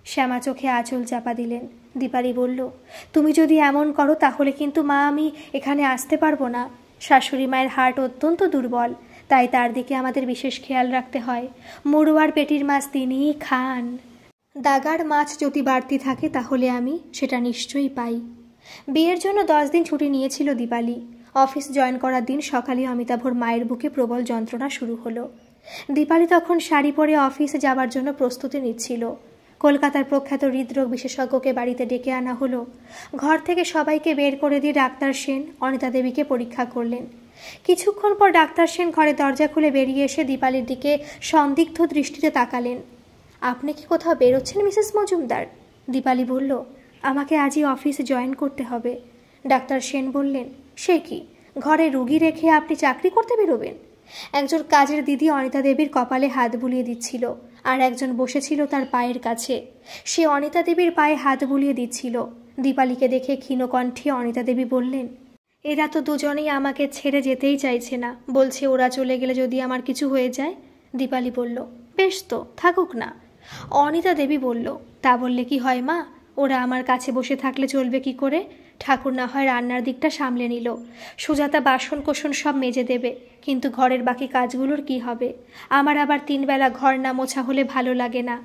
শ্যামা চোখে আঁচল চাপা দিলেন। দীপালি বলল, তুমি যদি এমন করো তাহলে কিন্তু মা আমি এখানে আসতে পারবো না। শাশুড়ি মায়ের হার্ট অত্যন্ত দুর্বল, তাই তার দিকে আমাদের বিশেষ খেয়াল রাখতে হয়। মুড়োয়ার পেটির মাছ তিনিই খান। দাগার মাছ যদি বাড়তি থাকে তাহলে আমি সেটা নিশ্চয়ই পাই। বিয়ের জন্য 10 দিন ছুটি নিয়েছিল দীপালি। অফিস জয়েন করার দিন সকালে অমিতাভর মায়ের বুকে প্রবল যন্ত্রণা শুরু হলো। দীপালি তখন শাড়ি পরে অফিসে যাবার জন্য প্রস্তুতি নিচ্ছিল। কলকাতার প্রখ্যাত হৃদরোগ বিশেষজ্ঞকে বাড়িতে ডেকে আনা হলো। ঘর থেকে সবাইকে বের করে দিয়ে ডাক্তার সেন অনিতা দেবীকে পরীক্ষা করলেন। কিছুক্ষণ পর ডাক্তার সেন ঘরে দরজা খুলে বেরিয়ে এসে দীপালির দিকে সন্দিগ্ধ দৃষ্টিতে তাকালেন। আপনি কি কোথাও বেরোচ্ছেন মিসেস মজুমদার? দীপালি বলল, আমাকে আজই অফিসে জয়েন করতে হবে। ডাক্তার সেন বললেন, সে কি, ঘরে রুগী রেখে আপনি চাকরি করতে বেরোবেন? একজন কাজের দিদি অনিতা দেবীর কপালে হাত বুলিয়ে দিচ্ছিল, আর একজন বসেছিল তার পায়ের কাছে। সে অনিতা দেবীর পায়ে হাত বুলিয়ে দিচ্ছিল। দীপালিকে দেখে ক্ষীণকণ্ঠে অনিতা দেবী বললেন, এরা তো দুজনেই আমাকে ছেড়ে যেতেই চাইছে না, বলছে ওরা চলে গেলে যদি আমার কিছু হয়ে যায়। দীপালি বলল, বেশ তো, থাকুক না। অনিতা দেবী বলল, তা বললে কি হয় মা, ওরা আমার কাছে বসে থাকলে চলবে কি করে? ঠাকুর না হয় রান্নার দিকটা সামলে নিল, সুজাতা বাসন কোসন সব মেজে দেবে, কিন্তু ঘরের বাকি কাজগুলোর কি হবে? আমার আবার 3 বেলা ঘর না মোছা হলে ভালো লাগে না।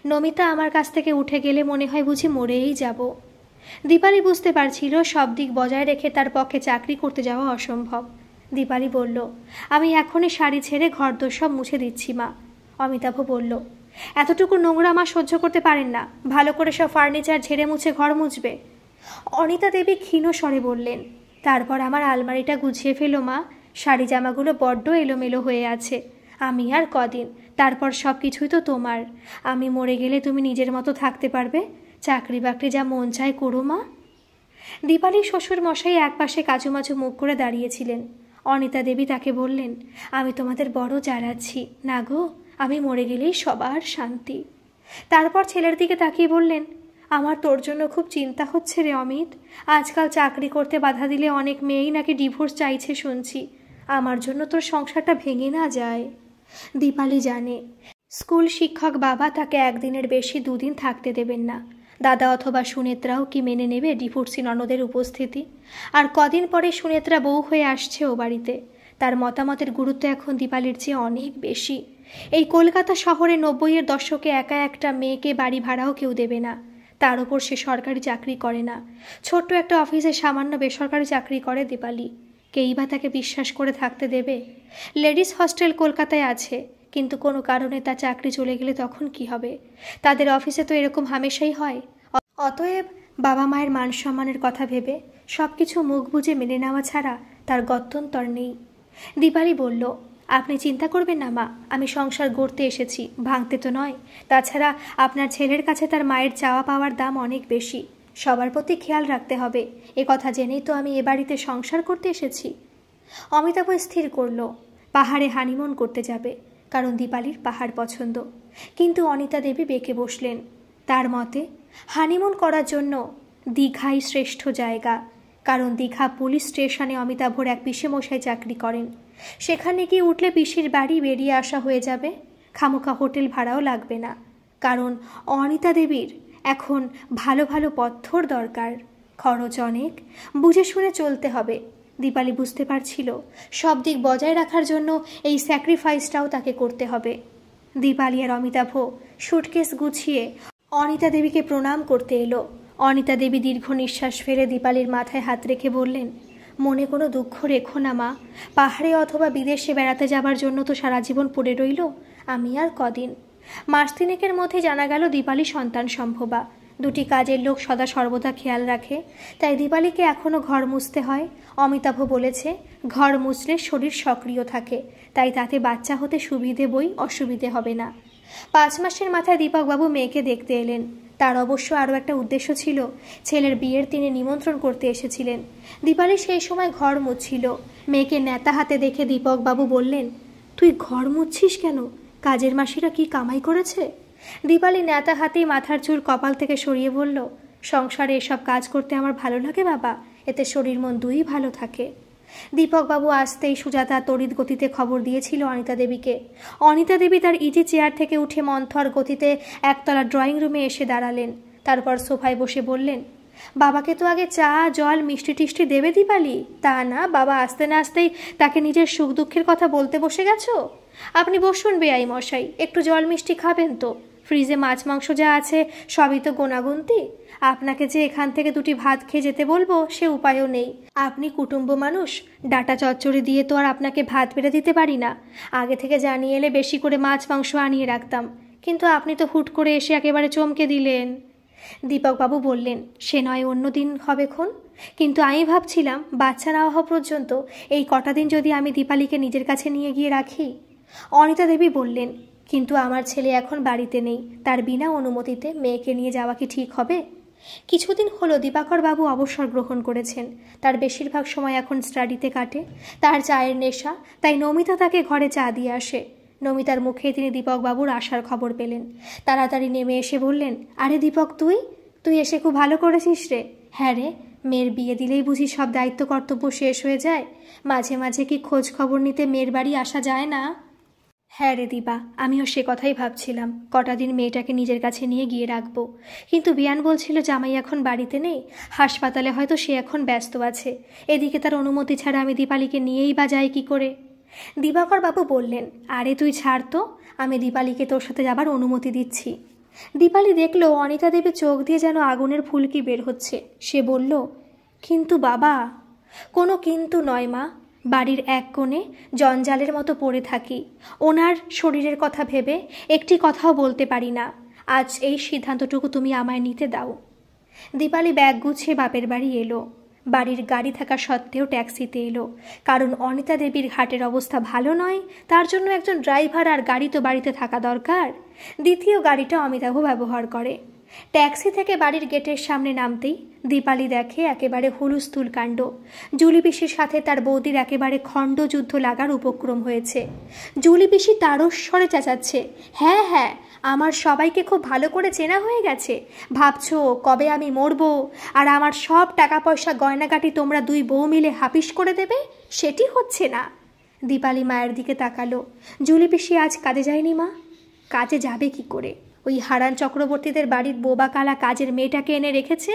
নমিতা আমার কাছ থেকে উঠে গেলে মনে হয় বুঝি মরেই যাব। দীপালি বুঝতে পারছিল সব দিক বজায় রেখে তার পক্ষে চাকরি করতে যাওয়া অসম্ভব। দীপালি বলল, আমি এখনই শাড়ি ছেড়ে ঘরদোর সব মুছে দিচ্ছি মা। অমিতাভ বলল, এতটুকু নোংরা মা সহ্য করতে পারেন না, ভালো করে সব ফার্নিচার ঝেড়ে মুছে ঘর মুছবে। অনিতা দেবী ক্ষীণ স্বরে বললেন, তারপর আমার আলমারিটা গুছিয়ে ফেলো মা, শাড়ি জামাগুলো বড্ড এলোমেলো হয়ে আছে। আমি আর কদিন, তারপর সব কিছুই তো তোমার। আমি মরে গেলে তুমি নিজের মতো থাকতে পারবে, চাকরি বাকরি যা মন চায় করো মা। দীপালির শ্বশুর মশাই একপাশে কাচুমাচু মুখ করে দাঁড়িয়েছিলেন। অনিতা দেবী তাকে বললেন, আমি তোমাদের বড় জ্বালাচ্ছি না গো, আমি মরে গেলেই সবার শান্তি। তারপর ছেলের দিকে তাকিয়ে বললেন, আমার তোর জন্য খুব চিন্তা হচ্ছে রে অমিত। আজকাল চাকরি করতে বাধা দিলে অনেক মেয়েই নাকি ডিভোর্স চাইছে শুনছি। আমার জন্য তোর সংসারটা ভেঙে না যায়। দীপালি জানে স্কুল শিক্ষক বাবা তাকে একদিনের বেশি 2 দিন থাকতে দেবেন না। দাদা অথবা সুনেত্রাও কি মেনে নেবে ডিভোর্সি ননদের উপস্থিতি? আর কদিন পরে সুনেত্রা বউ হয়ে আসছে ও বাড়িতে। তার মতামতের গুরুত্ব এখন দীপালির চেয়ে অনেক বেশি। এই কলকাতা শহরে 90-এর দশকে একা একটা মেয়েকে বাড়ি ভাড়াও কেউ দেবে না। তার ওপর সে সরকারি চাকরি করে না, ছোট্ট একটা অফিসে সামান্য বেসরকারি চাকরি করে দীপালি। কেই বা তাকে বিশ্বাস করে থাকতে দেবে? লেডিস হস্টেল কলকাতায় আছে, কিন্তু কোনো কারণে তার চাকরি চলে গেলে তখন কি হবে? তাদের অফিসে তো এরকম হামেশাই হয়। অতএব বাবা মায়ের মান সম্মানের কথা ভেবে সব কিছু মুখ বুজে মেনে নেওয়া ছাড়া তার গত্যন্তর নেই। দীপালি বলল, আপনি চিন্তা করবেন না মা, আমি সংসার গড়তে এসেছি, ভাঙতে তো নয়। তাছাড়া আপনার ছেলের কাছে তার মায়ের চাওয়া পাওয়ার দাম অনেক বেশি, সবার প্রতি খেয়াল রাখতে হবে। এ কথা জেনেই তো আমি এ বাড়িতে সংসার করতে এসেছি। অমিতাভ স্থির করল পাহাড়ে হানিমুন করতে যাবে, কারণ দীপালির পাহাড় পছন্দ। কিন্তু অনিতা দেবী বেঁকে বসলেন। তার মতে হানিমুন করার জন্য দীঘাই শ্রেষ্ঠ জায়গা, কারণ দীঘা পুলিশ স্টেশনে অমিতাভর এক পিসেমশাই চাকরি করেন। সেখানে গিয়ে উঠলে পিসির বাড়ি বেরিয়ে আসা হয়ে যাবে, খামোখা হোটেল ভাড়াও লাগবে না। কারণ অনিতা দেবীর এখন ভালো ভালো পথ্যর দরকার, খরচ অনেক, বুঝে শুনে চলতে হবে। দীপালি বুঝতে পারছিল সব দিক বজায় রাখার জন্য এই স্যাক্রিফাইসটাও তাকে করতে হবে। দীপালি আর অমিতাভ সুটকেস গুছিয়ে অনিতা দেবীকে প্রণাম করতে এলো। অনিতা দেবী দীর্ঘ নিঃশ্বাস ফেলে দীপালির মাথায় হাত রেখে বললেন, মনে কোনো দুঃখ রেখো না মা, পাহাড়ে অথবা বিদেশে বেড়াতে যাবার জন্য তো সারা জীবন পড়ে রইল, আমি আর কদিন। মাস 3-এর মধ্যে জানা গেল দীপালি সন্তান সম্ভবা। 2টি কাজের লোক সদা সর্বদা খেয়াল রাখে, তাই দীপালিকে এখনও ঘর মুছতে হয়। অমিতাভ বলেছে ঘর মুছলে শরীর সক্রিয় থাকে, তাই তাতে বাচ্চা হতে সুবিধে বই, অসুবিধে হবে না। 5 মাসের মাথায় দীপকবাবু মেয়েকে দেখতে এলেন। তার অবশ্য আরও একটা উদ্দেশ্য ছিল, ছেলের বিয়ের তিনি নিমন্ত্রণ করতে এসেছিলেন। দীপালি সেই সময় ঘর মুছছিল। মেয়েকে নেতা হাতে দেখে দীপকবাবু বললেন, তুই ঘর মুছছিস কেন? কাজের মাসিরা কি কামাই করেছে? দীপালি নেতা হাতেই মাথার চুল কপাল থেকে সরিয়ে বলল, সংসারে এসব কাজ করতে আমার ভালো লাগে বাবা, এতে শরীর মন দুই ভালো থাকে। দীপকবাবু আসতেই সুজাতা তড়িৎ গতিতে খবর দিয়েছিল অনিতা দেবীকে। অনিতা দেবী তার ইজি চেয়ার থেকে উঠে মন্থর গতিতে একতলা ড্রয়িং রুমে এসে দাঁড়ালেন। তারপর সোফায় বসে বললেন, বাবাকে তো আগে চা জল মিষ্টি টিষ্টি দেবে দীপালি, তা না বাবা আসতে না আসতেই তাকে নিজের সুখ দুঃখের কথা বলতে বসে গেছো? আপনি বসুন বেআই মশাই, একটু জল মিষ্টি খাবেন তো? ফ্রিজে মাছ মাংস যা আছে সবই তো গোনাগুনতি। আপনাকে যে এখান থেকে 2টি ভাত খেয়ে যেতে বলবো সে উপায়ও নেই। আপনি কুটুম্ব মানুষ, ডাটা চচ্চড়ি দিয়ে তো আর আপনাকে ভাত বেড়ে দিতে পারি না। আগে থেকে জানিয়ে এলে বেশি করে মাছ মাংস আনিয়ে রাখতাম, কিন্তু আপনি তো হুট করে এসে একেবারে চমকে দিলেন। দীপকবাবু বললেন, সে নয় অন্য দিন হবে খন, কিন্তু আমি ভাবছিলাম বাচ্চা না হওয়া পর্যন্ত এই কটা দিন যদি আমি দীপালিকে নিজের কাছে নিয়ে গিয়ে রাখি। অনিতা দেবী বললেন, কিন্তু আমার ছেলে এখন বাড়িতে নেই, তার বিনা অনুমতিতে মেয়েকে নিয়ে যাওয়া কি ঠিক হবে? কিছুদিন হলো দিবাকরবাবু অবসর গ্রহণ করেছেন। তার বেশিরভাগ সময় এখন স্টাডিতে কাটে। তার চায়ের নেশা, তাই নমিতা তাকে ঘরে চা দিয়ে আসে। নমিতার মুখে তিনি দীপকবাবুর আসার খবর পেলেন। তাড়াতাড়ি নেমে এসে বললেন, আরে দীপক, তুই এসে খুব ভালো করেছিস রে। হ্যাঁ রে, মেয়ের বিয়ে দিলেই বুঝি সব দায়িত্ব কর্তব্য শেষ হয়ে যায়? মাঝে মাঝে কি খোঁজ খবর নিতে মেয়ের বাড়ি আসা যায় না? হ্যাঁ রে দিবা, আমিও সে কথাই ভাবছিলাম, কটা দিন মেয়েটাকে নিজের কাছে নিয়ে গিয়ে রাখবো। কিন্তু বিয়ান বলছিল জামাই এখন বাড়িতে নেই, হাসপাতালে হয়তো সে এখন ব্যস্ত আছে। এদিকে তার অনুমতি ছাড়া আমি দীপালিকে নিয়েই বা যাই কি করে? দিবাকর বাবু বললেন, আরে তুই ছাড় তো, আমি দীপালিকে তোর সাথে যাবার অনুমতি দিচ্ছি। দীপালি দেখলো অনিতা দেবী চোখ দিয়ে যেন আগুনের ফুলকি বের হচ্ছে। সে বলল, কিন্তু বাবা। কোনো কিন্তু নয় মা, বাড়ির এক কোণে জঞ্জালের মতো পড়ে থাকি, ওনার শরীরের কথা ভেবে একটি কথাও বলতে পারি না। আজ এই সিদ্ধান্তটুকু তুমি আমায় নিতে দাও। দীপালি ব্যাগ গুছিয়ে বাপের বাড়ি এলো। বাড়ির গাড়ি থাকা সত্ত্বেও ট্যাক্সিতে এলো, কারণ অনিতা দেবীর ঘাটের অবস্থা ভালো নয়, তার জন্য একজন ড্রাইভার আর গাড়ি তো বাড়িতে থাকা দরকার। দ্বিতীয় গাড়িটা অমিতাভ ব্যবহার করে। ট্যাক্সি থেকে বাড়ির গেটের সামনে নামতেই দীপালি দেখে একেবারে হুলস্থুল কাণ্ড। জুলি পিসির সাথে তার বৌদির একেবারে খণ্ডযুদ্ধ লাগার উপক্রম হয়েছে। জুলি পিসি তারস্বরে চেঁচাচ্ছে, হ্যাঁ হ্যাঁ, আমার সবাইকে খুব ভালো করে চেনা হয়ে গেছে। ভাবছো কবে আমি মরবো, আর আমার সব টাকা পয়সা গয়নাগাটি তোমরা দুই বউ মিলে হাপিস করে দেবে? সেটি হচ্ছে না। দীপালি মায়ের দিকে তাকালো। জুলি পিসি আজ কাজে যায়নি মা? কাজে যাবে কি করে? ওই হারান চক্রবর্তীদের বাড়ির বোবা কালা কাজের মেয়েটাকে এনে রেখেছে।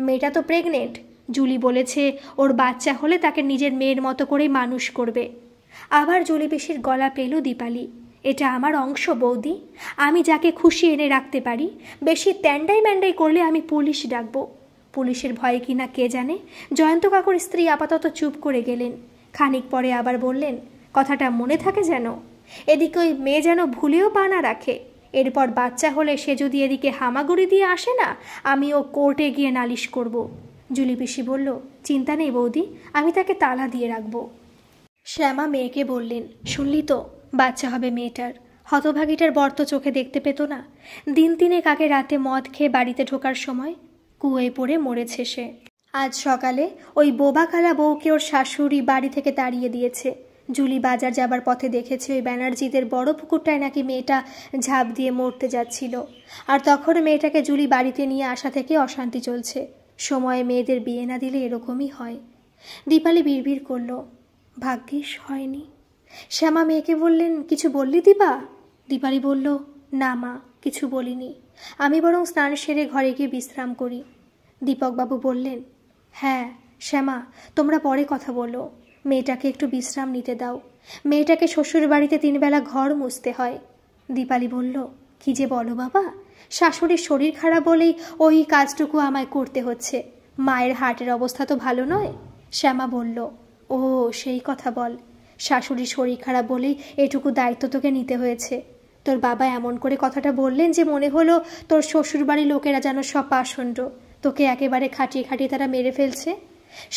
মেয়েটা তো প্রেগনেন্ট। জুলি বলেছে ওর বাচ্চা হলে তাকে নিজের মেয়ের মতো করেই মানুষ করবে। আবার জুলি পিসির গলা পেল দীপালি, এটা আমার অংশ বৌদি, আমি যাকে খুশি এনে রাখতে পারি। বেশি ট্যান্ডাই ম্যান্ডাই করলে আমি পুলিশ ডাকবো। পুলিশের ভয়ে কিনা কে জানে। জয়ন্ত কাকুর স্ত্রী আপাতত চুপ করে গেলেন। খানিক পরে আবার বললেন, কথাটা মনে থাকে যেন। এদিকে ওই মেয়ে যেন ভুলেও পা না রাখে। এরপর বাচ্চা হলে সে যদি এদিকে হামাগুড়ি দিয়ে আসে না, আমি ও কোর্টে গিয়ে নালিশ করব। জুলি পিসি বলল, চিন্তা নেই বৌদি, আমি তাকে তালা দিয়ে রাখব। শ্যামা মেয়েকে বললেন, শুনলি তো, বাচ্চা হবে মেয়েটার। হতভাগীটার বর তো চোখে দেখতে পেত না। দিন তিনেক আগে রাতে মদ খেয়ে বাড়িতে ঢোকার সময় কুয়োয় পড়ে মরেছে সে। আজ সকালে ওই বোবা কালা বউকে ওর শাশুড়ি বাড়ি থেকে তাড়িয়ে দিয়েছে। জুলি বাজার যাবার পথে দেখেছে ওই ব্যানার্জিদের বড় পুকুরটায় নাকি মেয়েটা ঝাঁপ দিয়ে মরতে যাচ্ছিল। আর তখন মেয়েটাকে জুলি বাড়িতে নিয়ে আসা থেকে অশান্তি চলছে। সময়ে মেয়েদের বিয়ে না দিলে এরকমই হয়। দীপালি বিড়বিড় করল, ভাগ্যিস হয়নি। শ্যামা মেয়েকে বললেন, কিছু বললি দীপা? দীপালি বলল, না মা, কিছু বলিনি, আমি বরং স্নান সেরে ঘরে গিয়ে বিশ্রাম করি। দীপকবাবু বললেন, হ্যাঁ শ্যামা, তোমরা পরে কথা বলো, মেয়েটাকে একটু বিশ্রাম নিতে দাও। মেয়েটাকে শ্বশুর বাড়িতে 3 বেলা ঘর মুছতে হয়। দীপালি বলল, কি যে বলো বাবা, শাশুড়ির শরীর খারাপ বলেই ওই কাজটুকু আমায় করতে হচ্ছে। মায়ের হার্টের অবস্থা তো ভালো নয়। শ্যামা বলল, ও সেই কথা বল, শাশুড়ির শরীর খারাপ বলেই এটুকু দায়িত্ব তোকে নিতে হয়েছে। তোর বাবা এমন করে কথাটা বললেন যে মনে হলো তোর শ্বশুরবাড়ির লোকেরা যেন সব পাষণ্ড, তোকে একেবারে খাটিয়ে খাটিয়ে তারা মেরে ফেলছে।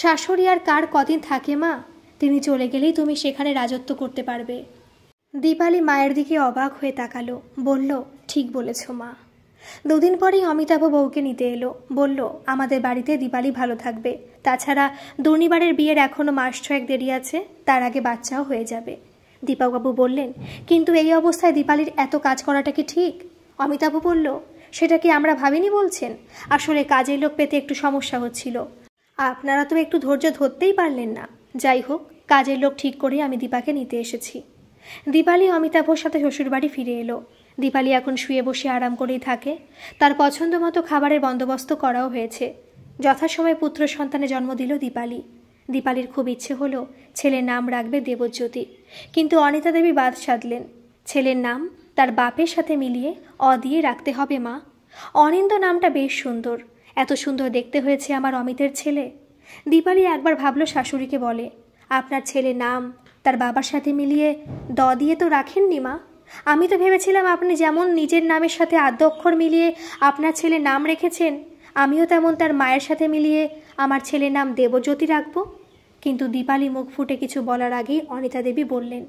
শাশুড়ি আর কার কদিন থাকে মা, তিনি চলে গেলেই তুমি সেখানে রাজত্ব করতে পারবে। দীপালি মায়ের দিকে অবাক হয়ে তাকালো, বলল, ঠিক বলেছ মা। 2 দিন পরেই অমিতাভ বউকে নিতে এলো। বলল, আমাদের বাড়িতে দীপালি ভালো থাকবে। তাছাড়া দুর্নিবারের বিয়ের এখনো মাস 6 দেরি আছে, তার আগে বাচ্চাও হয়ে যাবে। দীপকবাবু বললেন, কিন্তু এই অবস্থায় দীপালির এত কাজ করাটা কি ঠিক? অমিতাভ বলল, সেটা কি আমরা ভাবিনি বলছেন? আসলে কাজের লোক পেতে একটু সমস্যা হচ্ছিল। আপনারা তো একটু ধৈর্য ধরতেই পারলেন না। যাই হোক, কাজের লোক ঠিক করে আমি দীপাকে নিতে এসেছি। দীপালি অমিতাভর সাথে শ্বশুরবাড়ি ফিরে এলো। দীপালি এখন শুয়ে বসে আরাম করেই থাকে। তার পছন্দ মতো খাবারের বন্দোবস্ত করাও হয়েছে। যথাসময়ে পুত্র সন্তানের জন্ম দিল দীপালি। দীপালির খুব ইচ্ছে হলো ছেলের নাম রাখবে দেবজ্যোতি, কিন্তু অনিতা দেবী বাদ সাধলেন। ছেলের নাম তার বাপের সাথে মিলিয়ে অ দিয়ে রাখতে হবে মা। অনিন্দ নামটা বেশ সুন্দর, এত সুন্দর দেখতে হয়েছে আমার অমিতের ছেলে। দীপালি একবার ভাবলো শাশুড়িকে বলে, আপনার ছেলের নাম তার বাবার সাথে মিলিয়ে দ দিয়ে তো রাখেননি মা। আমি তো ভেবেছিলাম আপনি যেমন নিজের নামের সাথে আদ্য অক্ষর মিলিয়ে আপনার ছেলের নাম রেখেছেন, আমিও তেমন তার মায়ের সাথে মিলিয়ে আমার ছেলের নাম দেবজ্যোতি রাখব। কিন্তু দীপালি মুখ ফুটে কিছু বলার আগেই অনিতা দেবী বললেন,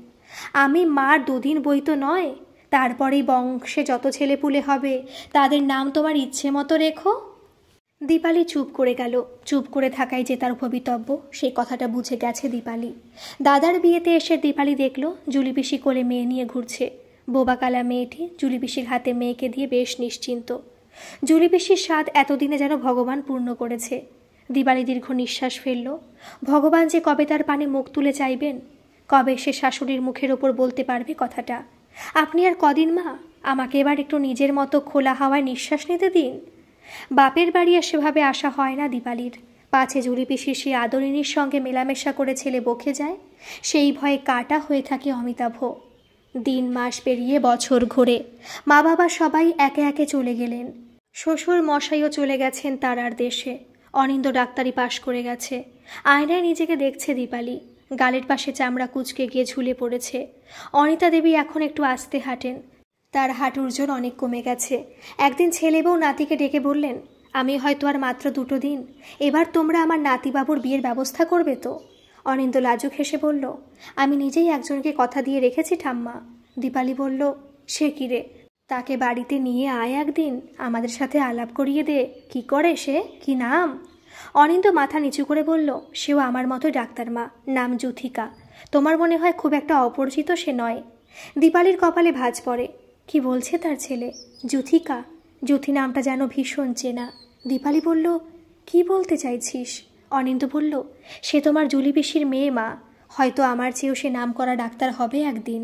আমি মার 2 দিন বই তো নয়, তারপরেই বংশে যত ছেলেপুলে হবে তাদের নাম তোমার ইচ্ছে মতো রেখো। দীপালি চুপ করে গেল। চুপ করে থাকাই যে তার ভবিতব্য, সেই কথাটা বুঝে গেছে দীপালি। দাদার বিয়েতে এসে দীপালি দেখল জুলি পিসি কোলে মেয়ে নিয়ে ঘুরছে। বোবাকালা মেয়েটি জুলি পিসির হাতে মেয়েকে দিয়ে বেশ নিশ্চিন্ত। জুলি পিসির স্বাদ এতদিনে যেন ভগবান পূর্ণ করেছে। দীপালি দীর্ঘ নিঃশ্বাস ফেলল। ভগবান যে কবে তার পানে মুখ তুলে চাইবেন, কবে সে শাশুড়ির মুখের ওপর বলতে পারবে কথাটা। আপনি আর কদিন মা আমাকে এবার একটু নিজের মতো খোলা হাওয়ায় নিঃশ্বাস নিতে দিন। বাপের বাড়ি আর সেভাবে আসা হয় না দীপালির। পাছে জুলি পিসির সেই আদরিনীর সঙ্গে মেলামেশা করে ছেলে বকে যায়, সেই ভয়ে কাটা হয়ে থাকে অমিতাভ। দিন মাস পেরিয়ে বছর ঘোরে, মা বাবা সবাই একে একে চলে গেলেন। শ্বশুর মশাইও চলে গেছেন তারার দেশে। অনিন্দ ডাক্তারি পাশ করে গেছে। আয়নায় নিজেকে দেখছে দীপালি। গালের পাশে চামড়া কুঁচকে গিয়ে ঝুলে পড়েছে। অনিতা দেবী এখন একটু আস্তে হাঁটেন। তার হাঁটুর জোর অনেক কমে গেছে। একদিন ছেলে বউ নাতিকে ডেকে বললেন, আমি হয়তো আর মাত্র 2 দিন, এবার তোমরা আমার নাতিবাবুর বিয়ের ব্যবস্থা করবে তো? অনিন্দ লাজুক হেসে বলল, আমি নিজেই একজনকে কথা দিয়ে রেখেছি ঠাম্মা। দীপালি বলল, সে কি রে? তাকে বাড়িতে নিয়ে আয় একদিন, আমাদের সাথে আলাপ করিয়ে দে। কি করে সে? কি নাম? অনিন্দ মাথা নিচু করে বলল, সেও আমার মতোই ডাক্তার মা, নাম যুথিকা। তোমার মনে হয় খুব একটা অপরিচিত সে নয়। দীপালির কপালে ভাঁজ পড়ে। কি বলছে তার ছেলে? যুথিকা? যুথি নামটা যেন ভীষণ চেনা। দীপালি বলল, কি বলতে চাইছিস? অনিন্দ বলল, সে তোমার জুলি পিসির মেয়ে মা, হয়তো আমার চেয়েও সে নাম করা ডাক্তার হবে একদিন।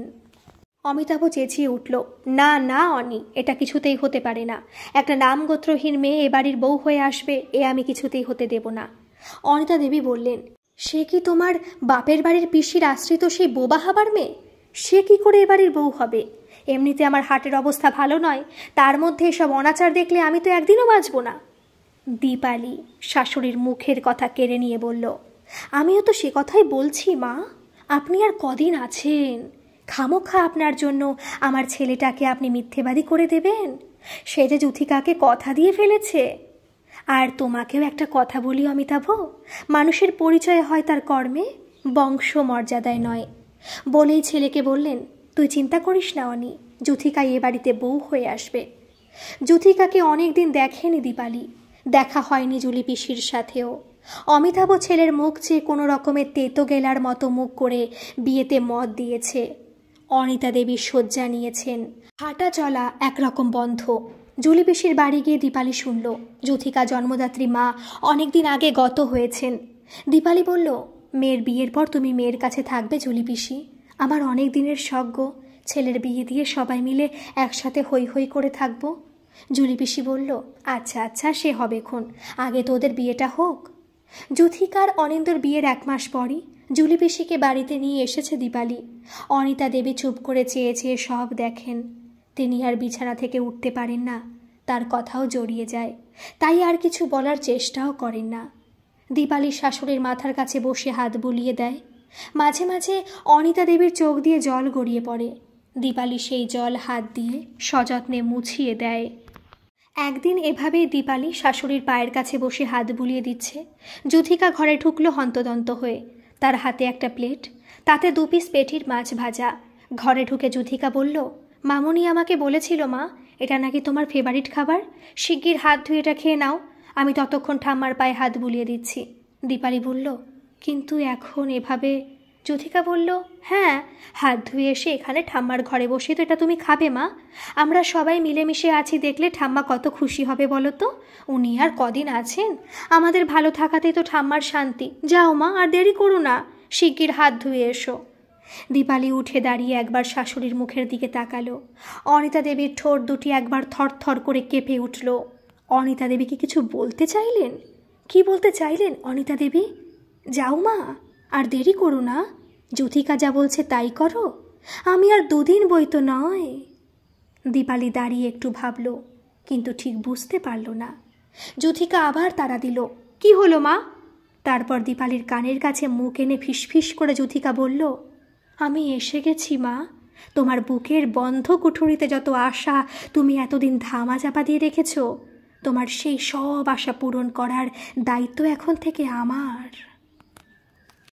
অমিতাভ চেঁচিয়ে উঠল, না না অনি, এটা কিছুতেই হতে পারে না। একটা নামগোত্রহীন মেয়ে এ বাড়ির বউ হয়ে আসবে, এ আমি কিছুতেই হতে দেব না। অনিতা দেবী বললেন, সে কি তোমার বাপের বাড়ির পিসির আশ্রিত সেই বোবা হাবার মেয়ে? সে কি করে এ বাড়ির বউ হবে? এমনিতে আমার হাটের অবস্থা ভালো নয়, তার মধ্যে এসব অনাচার দেখলে আমি তো একদিনও বাঁচব না। দীপালি শাশুড়ির মুখের কথা কেড়ে নিয়ে বলল, আমিও তো সে কথাই বলছি মা। আপনি আর কদিন আছেন? খামোখা আপনার জন্য আমার ছেলেটাকে আপনি মিথ্যেবাদী করে দেবেন? সে যে যুথিকাকে কথা দিয়ে ফেলেছে। আর তোমাকেও একটা কথা বলি অমিতাভ, মানুষের পরিচয় হয় তার কর্মে, বংশ মর্যাদায় নয়। বলেই ছেলেকে বললেন, তুই চিন্তা করিস না অনি, যুথিকা এ বাড়িতে বউ হয়ে আসবে। যুথিকাকে অনেক দিন দেখেনি দীপালি, দেখা হয়নি জুলি পিসির সাথেও। অমিতাভ ছেলের মুখ চেয়ে কোনো রকমের তেতো গেলার মতো মুখ করে বিয়েতে মত দিয়েছে। অনিতা দেবী শয্যা নিয়েছেন, হাঁটা চলা একরকম বন্ধ। জুলি পিসির বাড়ি গিয়ে দীপালি শুনল, যুথিকা জন্মদাত্রী মা অনেকদিন আগে গত হয়েছেন। দীপালি বলল, মেয়ের বিয়ের পর তুমি মেয়ের কাছে থাকবে জুলি পিসি? আমার অনেক দিনের শখ গো, ছেলের বিয়ে দিয়ে সবাই মিলে একসাথে হই হই করে থাকবো। জুলি পিসি বলল, আচ্ছা আচ্ছা, সে হবে খন, আগে তো ওদের বিয়েটা হোক। যুথিকার অনিন্দর বিয়ের 1 মাস পরই জুলি পিসিকে বাড়িতে নিয়ে এসেছে দীপালি। অনিতা দেবী চুপ করে চেয়ে চেয়ে সব দেখেন। তিনি আর বিছানা থেকে উঠতে পারেন না, তার কথাও জড়িয়ে যায়, তাই আর কিছু বলার চেষ্টাও করেন না। দীপালি শাশুড়ির মাথার কাছে বসে হাত বুলিয়ে দেয়। মাঝে মাঝে অনিতা দেবীর চোখ দিয়ে জল গড়িয়ে পড়ে। দীপালি সেই জল হাত দিয়ে সযত্নে মুছিয়ে দেয়। একদিন এভাবেই দীপালি শাশুড়ির পায়ের কাছে বসে হাত বুলিয়ে দিচ্ছে। যুথিকা ঘরে ঢুকলো হন্তদন্ত হয়ে। তার হাতে একটা প্লেট, তাতে 2 পিস পেটির মাছ ভাজা। ঘরে ঢুকে যুথিকা বলল, মামুনি আমাকে বলেছিল মা, এটা নাকি তোমার ফেভারিট খাবার, শিগগির হাত ধুয়ে এটা খেয়ে নাও, আমি ততক্ষণ ঠাম্মার পায়ে হাত বুলিয়ে দিচ্ছি। দীপালি বলল, কিন্তু এখন এভাবে? যুথিকা বলল, হ্যাঁ, হাত ধুয়ে এসে এখানে ঠাম্মার ঘরে বসে তো এটা তুমি খাবে মা। আমরা সবাই মিলেমিশে আছি দেখলে ঠাম্মা কত খুশি হবে বলো তো। উনি আর কদিন আছেন, আমাদের ভালো থাকাতেই তো ঠাম্মার শান্তি। যাও মা, আর দেরি করো না, শিগগির হাত ধুয়ে এসো। দীপালি উঠে দাঁড়িয়ে একবার শাশুড়ির মুখের দিকে তাকালো। অনিতা দেবীর ঠোঁট দুটি একবার থরথর করে কেঁপে উঠল। অনিতা দেবী কি কিছু বলতে চাইলেন? কি বলতে চাইলেন অনিতা দেবী? যাও মা, আর দেরি করো না, যুথিকা যা বলছে তাই করো, আমি আর 2 দিন বই তো নয়। দীপালি দাঁড়িয়ে একটু ভাবল, কিন্তু ঠিক বুঝতে পারল না। যুথিকা আবার তাড়া দিল, কি হলো মা? তারপর দীপালির কানের কাছে মুখ এনে ফিসফিস করে যুথিকা বলল, আমি এসে গেছি মা। তোমার বুকের বন্ধ কুঠুরিতে যত আশা তুমি এতদিন ধামা চাপা দিয়ে রেখেছ, তোমার সেই সব আশা পূরণ করার দায়িত্ব এখন থেকে আমার।